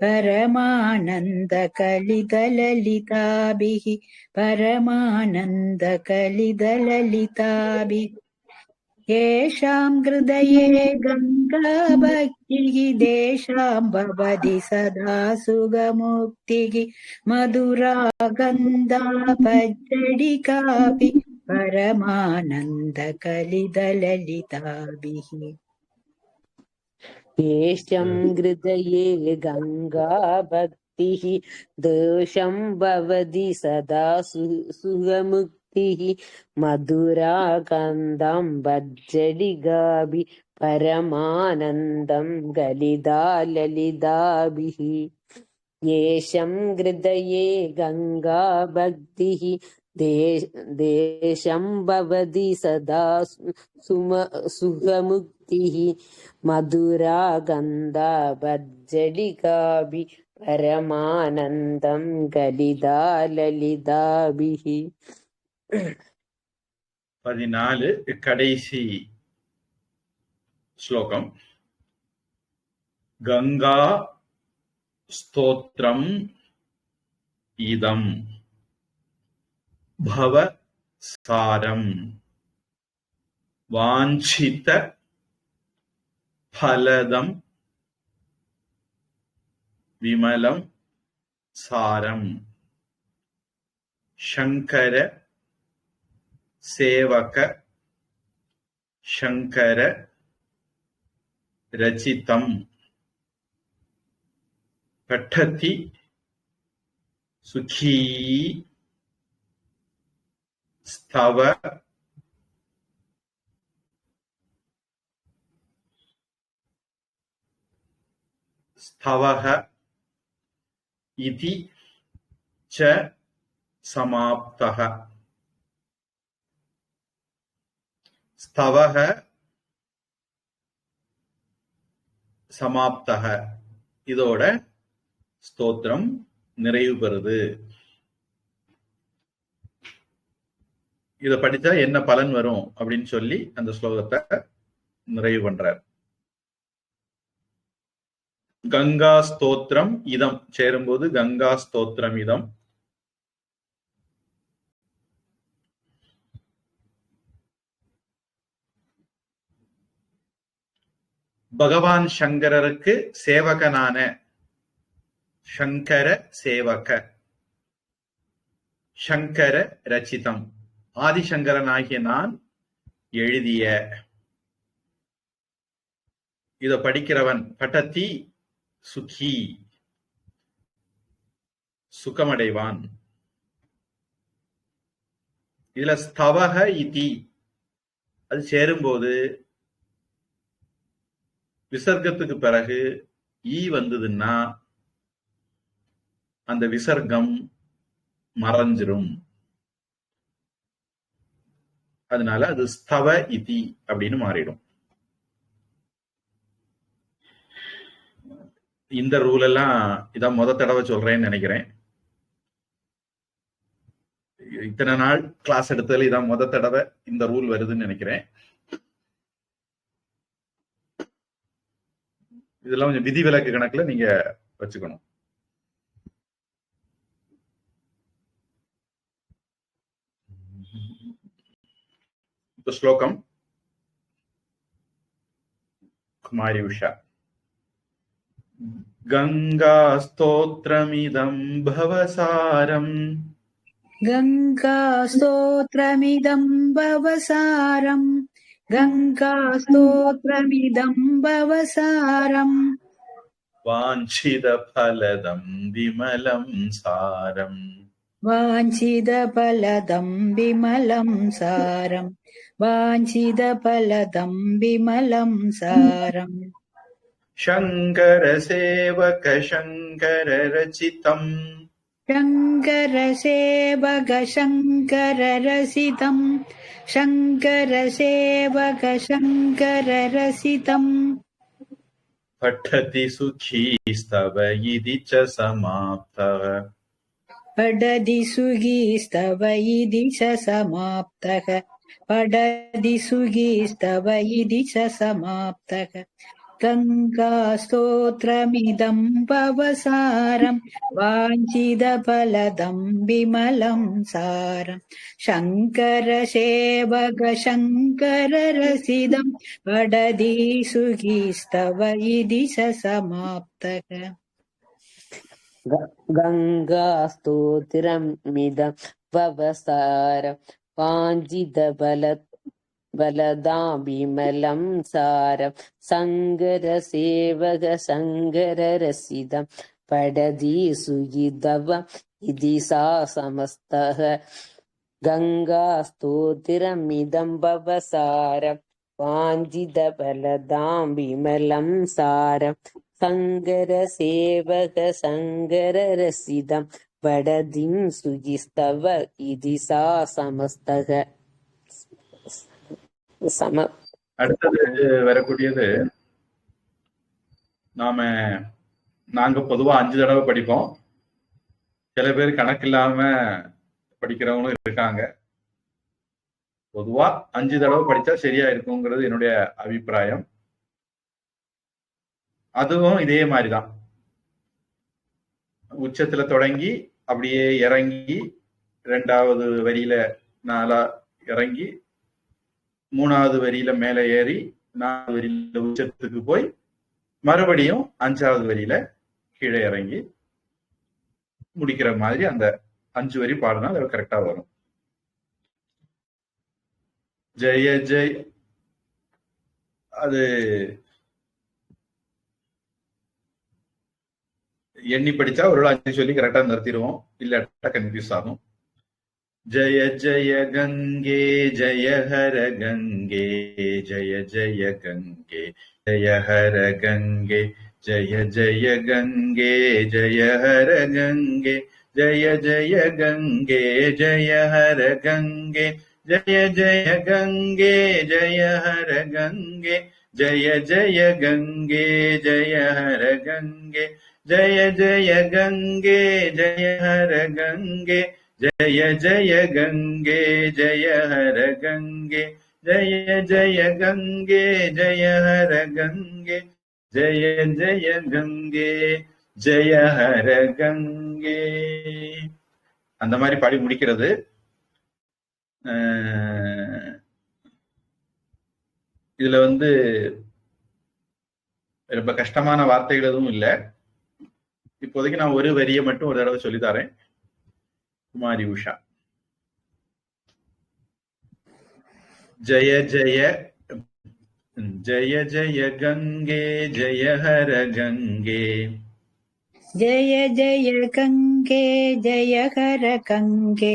परमानन्दकलितललिताभिः परमानन्दकलितललिताभिः येषां हृदये गङ्गा भक्तिः तेषां भवति सदा सुखमुक्तिः मधुरा गन्धा पज्जडिकापि परमानन्दकलितललिताभिः येषां हृदये गङ्गा भक्तिः तेषां भवति सदा सुखमुक्तिः भक्तिः मधुरागन्धं भज्जडिगाभि परमानन्दं गलिदा ललिताभिः येषं हृदये गङ्गा भक्तिः देशं भवति सदा सुखमुक्तिः मधुरा गन्धा भज्जडिकाभि परमानन्दं गलिदा ललिताभिः 14 கடைசி ஸ்லோகம். கங்கா ஸ்தோத்ரம் இதம் பவ சாரம் வாஞ்சித பலதம் விமலம் சாரம் சங்கர சேவக சங்கர ரச்சிதம் பட்டதி சுகீ ஸ்தவ ஸ்தவஹ இதி ச சமாப்தஹ. ஸ்தவஹ சமாப்தஹ, இதோட ஸ்தோத்திரம் நிறைவு பெறுது. இத படிச்சா என்ன பலன் வரும் அப்படின்னு சொல்லி அந்த ஸ்லோகத்தை நிறைவு பண்றார். கங்கா ஸ்தோத்திரம் இதம் சேரும்போது கங்கா ஸ்தோத்திரம் இதம். பகவான் சங்கரருக்கு சேவகனான சங்கர சேவக சங்கர ரச்சிதம் ஆதிசங்கரனாகிய நான் எழுதிய. இத படிக்கிறவன் பட்டதி சுகி சுகமடைவான். இதுல ஸ்தவக இதி அது சேரும்போது விசர்க்கத்துக்கு பிறகு ஈ வந்ததுன்னா அந்த விசர்க்கம் மறைஞ்சிரும். அதனால அது ஸ்தவ இதி அப்படின்னு மாறிடும். இந்த ரூல் எல்லாம் இதான் முத தடவை சொல்றேன்னு நினைக்கிறேன். இத்தனை நாள் கிளாஸ் எடுத்ததுல இதான் முத தடவை இந்த ரூல் வருதுன்னு நினைக்கிறேன். இதெல்லாம் கொஞ்சம் விதிவிலக்கு கணக்குல நீங்க வச்சுக்கணும். இப்ப ஸ்லோகம் குமாரி உஷா. கங்கா ஸ்தோத்ரமிதம் பவசாரம் கங்கா ஸ்தோத்ரமிதம் பவசாரம் கங்கா ஸ்தோத்ரமிதம் பவசாரம் வாஞ்சித பலதம் விமலம் சாரம் வாஞ்சித பலதம் விமலம் சாரம் வாஞ்சித பலதம் விமலம் சாரம் சங்கர சேவக சங்கர ரச்சிதம் சங்கர சேவக சங்கர ரசிதம் சங்கர சேவக சங்கர ரசிதம் பட்டதி சுகீ ஸ்தவ இதி ச சமாப்தः படதி சுகி ஸ்தவ இதி ச சமாப்தः படதி சுகி ஸ்தவ இதி ச சமாப்தः கங்கா ஸ்தோத்ரமிதம் பவசாரம் வாஞ்சித பலதம் விமலம் சாரம் சங்கர சேவக சங்கர ரசிதம் படதி சுகி ஸ்தவ இதி ச சமாப்தः. கங்கா ஸ்தோத்திரமிதம் பவசாரம் வாஞ்சித பலதாம் விமலம் சாரம் சங்கர சேவக சங்கர ரசிதம் படதி சுகிதவ இதி சா சமஸ்தக கங்கா ஸ்தோத்திரமிதம் பவசாரம் வாஞ்சித பலதாம் விமலம் சாரம் சங்கர சேவக சங்கர ரசிதம் வடதிம் சுஜிஸ்தவ இதிசா சமஸ்தக சம. அடுத்தது வரக்கூடியது நாங்க பொதுவா 5 தடவை படிப்போம். சில பேர் கணக்கில்லாம படிக்கிறவங்களும் இருக்காங்க. பொதுவா 5 தடவை படிச்சா சரியா இருக்குங்கிறது என்னுடைய அபிப்பிராயம். அதுவும் இதே மாதிரிதான். உச்சத்துல தொடங்கி அப்படியே இறங்கி 2வது வரியில 4 இறங்கி 3வது வரியில மேல ஏறி 4வது வரியில உச்சத்துக்கு போய் மறுபடியும் 5வது வரியில கீழே இறங்கி முடிக்கிற மாதிரி அந்த 5 வரி பாடினா அது கரெக்டா வரும். ஜெய ஜெய் அது எண்ணி படிச்சா ஒரு 5 சொல்லி கரெக்டா நிறுத்திடுவோம், இல்லாட்டா கன்ஃபியூஸ் ஆகும். ஜய ஜய கங்கே ஜய ஹர கங்கே ஜய ஜய கங்கே ஜய ஹர கங்கே ஜய ஜய கங்கே ஜய ஹர கங்கே ஜய ஜய கங்கே ஜய ஹர கங்கே ஜய ஜய கங்கே ஜய ஹர கங்கே ஜய ஜய கங்கே ஜய ஹர கங்கே ஜய ஜய கங்கே ஜய ஹர கங்கே ஜய ஜய கங்கே ஜய ஹர கங்கே ஜய ஜய கங்கே ஜய ஹர கங்கே ஜய ஜய கங்கே ஜய ஹர கங்கே. அந்த மாதிரி பாடி முடிக்கிறது. இதுல ரொம்ப கஷ்டமான வார்த்தைகள் எதுவும் இல்லை. இப்போதைக்கு நான் ஒரு வரியை மட்டும் ஒரு தடவை சொல்லித்தரேன். குமாரி உஷா. ஜய ஜய ஜய ஜய கங்கே ஜய ஹர கங்கே ஜய ஜய கங்கே ஜய ஹர கங்கே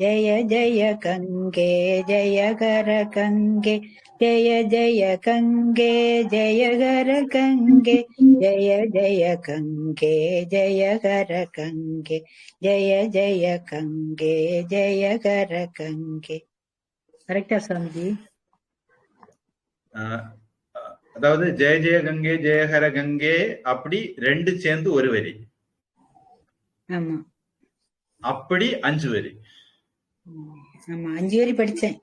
ஜய ஜய கங்கே ஜய ஹர கங்கே ஜய ஜய கங்கே ஜய ஹர கங்கே ஜய ஜய கங்கே ஜய ஹர கங்கே ஜய ஜய கங்கே ஜய ஹர கங்கே. கரெக்டா சாமிஜி? அதாவது ஜெய ஜெய கங்கே ஜெய ஹர கங்கே அப்படி 2 சேர்ந்து ஒரு வரி. ஆமா, அப்படி 5 வரி. ஆமா 5 வரி படிச்சேன்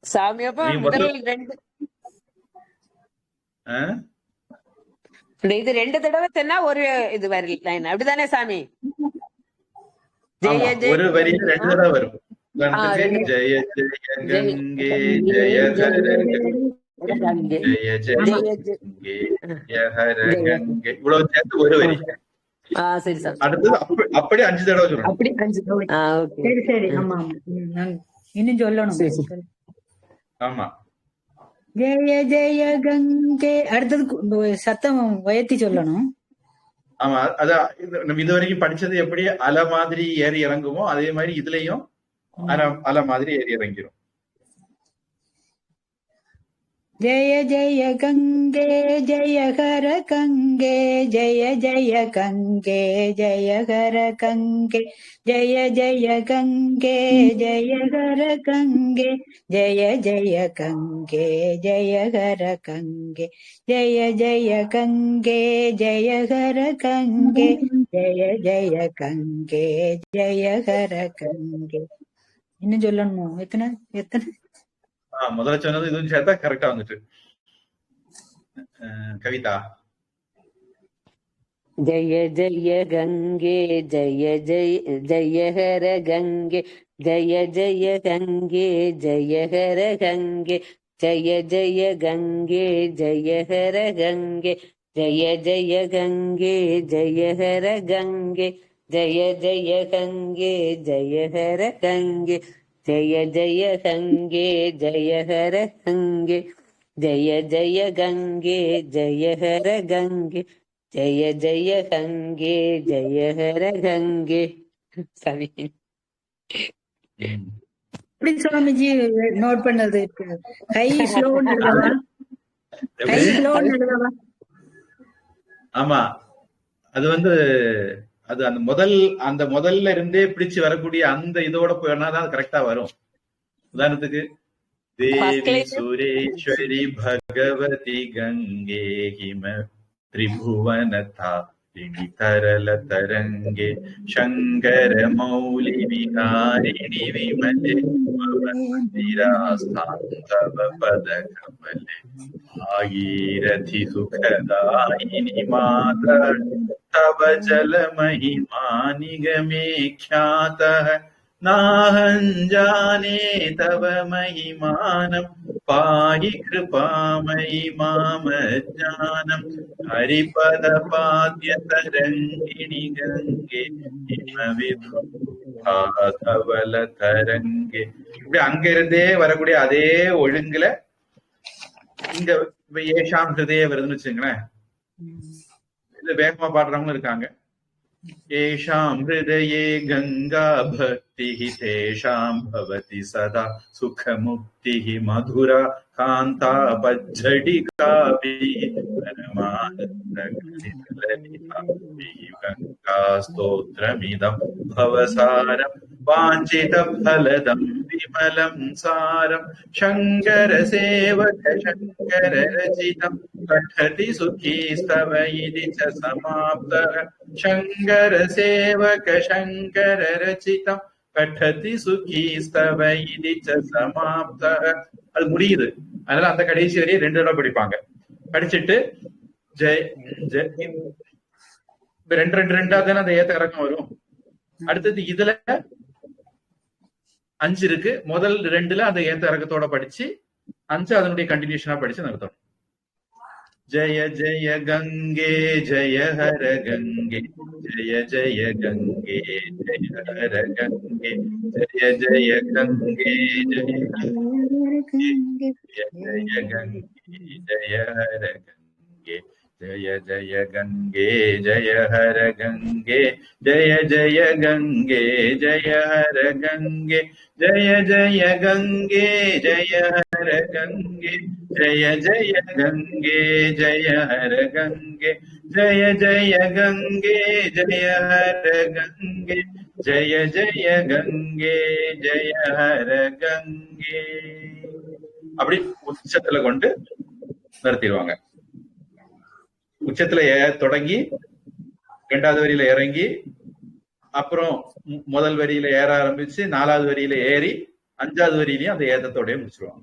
சாமி. அப்ப முதல் 2 இது 2 தடவை சொன்னா ஒரு இது வரி லைன், அப்படிதானே சாமி? ஜெய ஜெய ஒரு வரியில 2 தடவை வரும். ஜெய ஜெய கங்கே ஜெய ஹர கங்கே ஜெய ஜெய கங்கே ஜெய ஹர கங்கே இவ்வளவு சேர்த்து ஒரு வரி. சரி சார். அடுத்தது அப்படி 5 தடவை சொல்லணும். அப்படி 5 தடவை. சரி சரி. ஆமா ஆமா, இன்னும் சொல்லணும். ஆமா. ஜெய ஜெய கங்கே. அடுத்தது சத்தம் உயர்த்தி சொல்லணும். ஆமா, அதான் நம்ம இது வரைக்கும் படிச்சது எப்படி அலை மாதிரி ஏறி இறங்குமோ அதே மாதிரி இதுலயும் அலை மாதிரி ஏறி இறங்கிரும். ஜெய ஜெய கங்கே ஜெய ஹர கங்கே ஜெய ஜெய கங்கே ஜெய ஹர கங்கே ஜெய ஜெய கங்கே ஜெய ஹர கங்கே ஜெய ஜெய கங்கே ஜெய ஹர கங்கே ஜெய ஜெய கங்கே ஜெய ஹர கங்கே ஜெய ஜெய கங்கே ஜெய ஹர கங்கே. இன்னும் சொல்லணுமோ? எத்தனை எத்தனை? முதல்ல சொன்னது இதுவும் சேர்த்தா கரெக்டா வந்துட்டு. கவிதா. ஜய ஜய கங்கே ஜய ஜய ஜய ஹர கங்கே ஜய ஜய கங்கே ஜய ஹர கங்கே ஜய ஜய கங்கே ஜய ஹர கங்கே ஜய ஜய கங்கே ஜய ஹர கங்கே ஜய ஜய கங்கே ஜய ஹர கங்கே ஜய ஜய கங்கே ஜய ஹர கங்கே ஜய ஜய கங்கே ஜய ஹர கங்கே ஜய ஜய கங்கே ஜய ஹர கங்கே. சரி, எப்படி சுவாமிஜி நோட் பண்ணது? ஹை ஸ்லோன்னு எழுதவா? ஹை ஸ்லோன்னு எழுதவா? ஆமா, அது அது அந்த முதல்ல இருந்தே பிடிச்சு வரக்கூடிய அந்த இதோட போனாதான் அது கரெக்டா வரும். உதாரணத்துக்கு தேவி சுரேஸ்வரி பகவதி கங்கே ஹிம திரிபுவனதா தரல தரங்கே சங்கர மௌலி விகாரிணி விமலே மந்திராஸ்தாந்தவ பத கமலே ஆகீரதி சுகதாயினி மாதா தவ ஜல மகிமா நிகமே ख्यातः नाहं जाने तव महिमानं पाहि कृपामयि माम ज्ञानं हरिपद पाद्य तरंगिणी गंगे धवल तरंगे. இப்படி அங்க இருந்தே வரக்கூடிய அதே ஒழுங்குல இங்க ஏஷாம் ஹிருதய வருதுன்னு வச்சுங்களேன். இது வேகமா பாடுறவங்களும் இருக்காங்க. येषां हृदये गंगा भक्तिः तेषां भवति सदा सुखमुक्तिः मधुरा कान्ता पज्झटिकाभिः गंगास्तोत्रमिदं भवसारं वाञ्छितफलदं विमलं सारं शङ्कर सेवक शङ्कर रचितं पठति सुखी स्तव इति च समाप्तः शङ्कर सेवक शङ्कर रचितं पठति सुखी स्तव इति च समाप्तः. அது முடியுது. அதனால அந்த கடைசி வரையை 2 தடவை படிப்பாங்க. படிச்சுட்டு ஜெய் ஜெய் 2 தானே அந்த ஏத்த இறக்கம் வரும். அடுத்தது இதுல 5 இருக்கு. முதல் 2ல அந்த ஏத்த இறக்கத்தோட படிச்சு 5 அதனுடைய கண்டினியூஷனா படிச்சு நிறுத்தணும். जय जय गंगे जय हर गंगे जय जय गंगे जय हर गंगे जय जय गंगे जय जय गंगे जय हर गंगे जय जय गंगे जय हर गंगे जय जय गंगे जय हर गंगे जय जय गंगे जय हर गंगे जय जय गंगे जय हर गंगे जय जय गंगे जय हर गंगे जय जय गंगे जय हर गंगे. அப்படி உச்சத்துல கொண்டு நிறுத்திடுவாங்க. உச்சத்துல தொடங்கி 2வது வரியில இறங்கி அப்புறம் முதல் வரியில ஏற ஆரம்பிச்சு 4வது வரியில ஏறி 5வது வரியிலையும் அந்த ஏத்தத்தோடய முடிச்சிருவாங்க.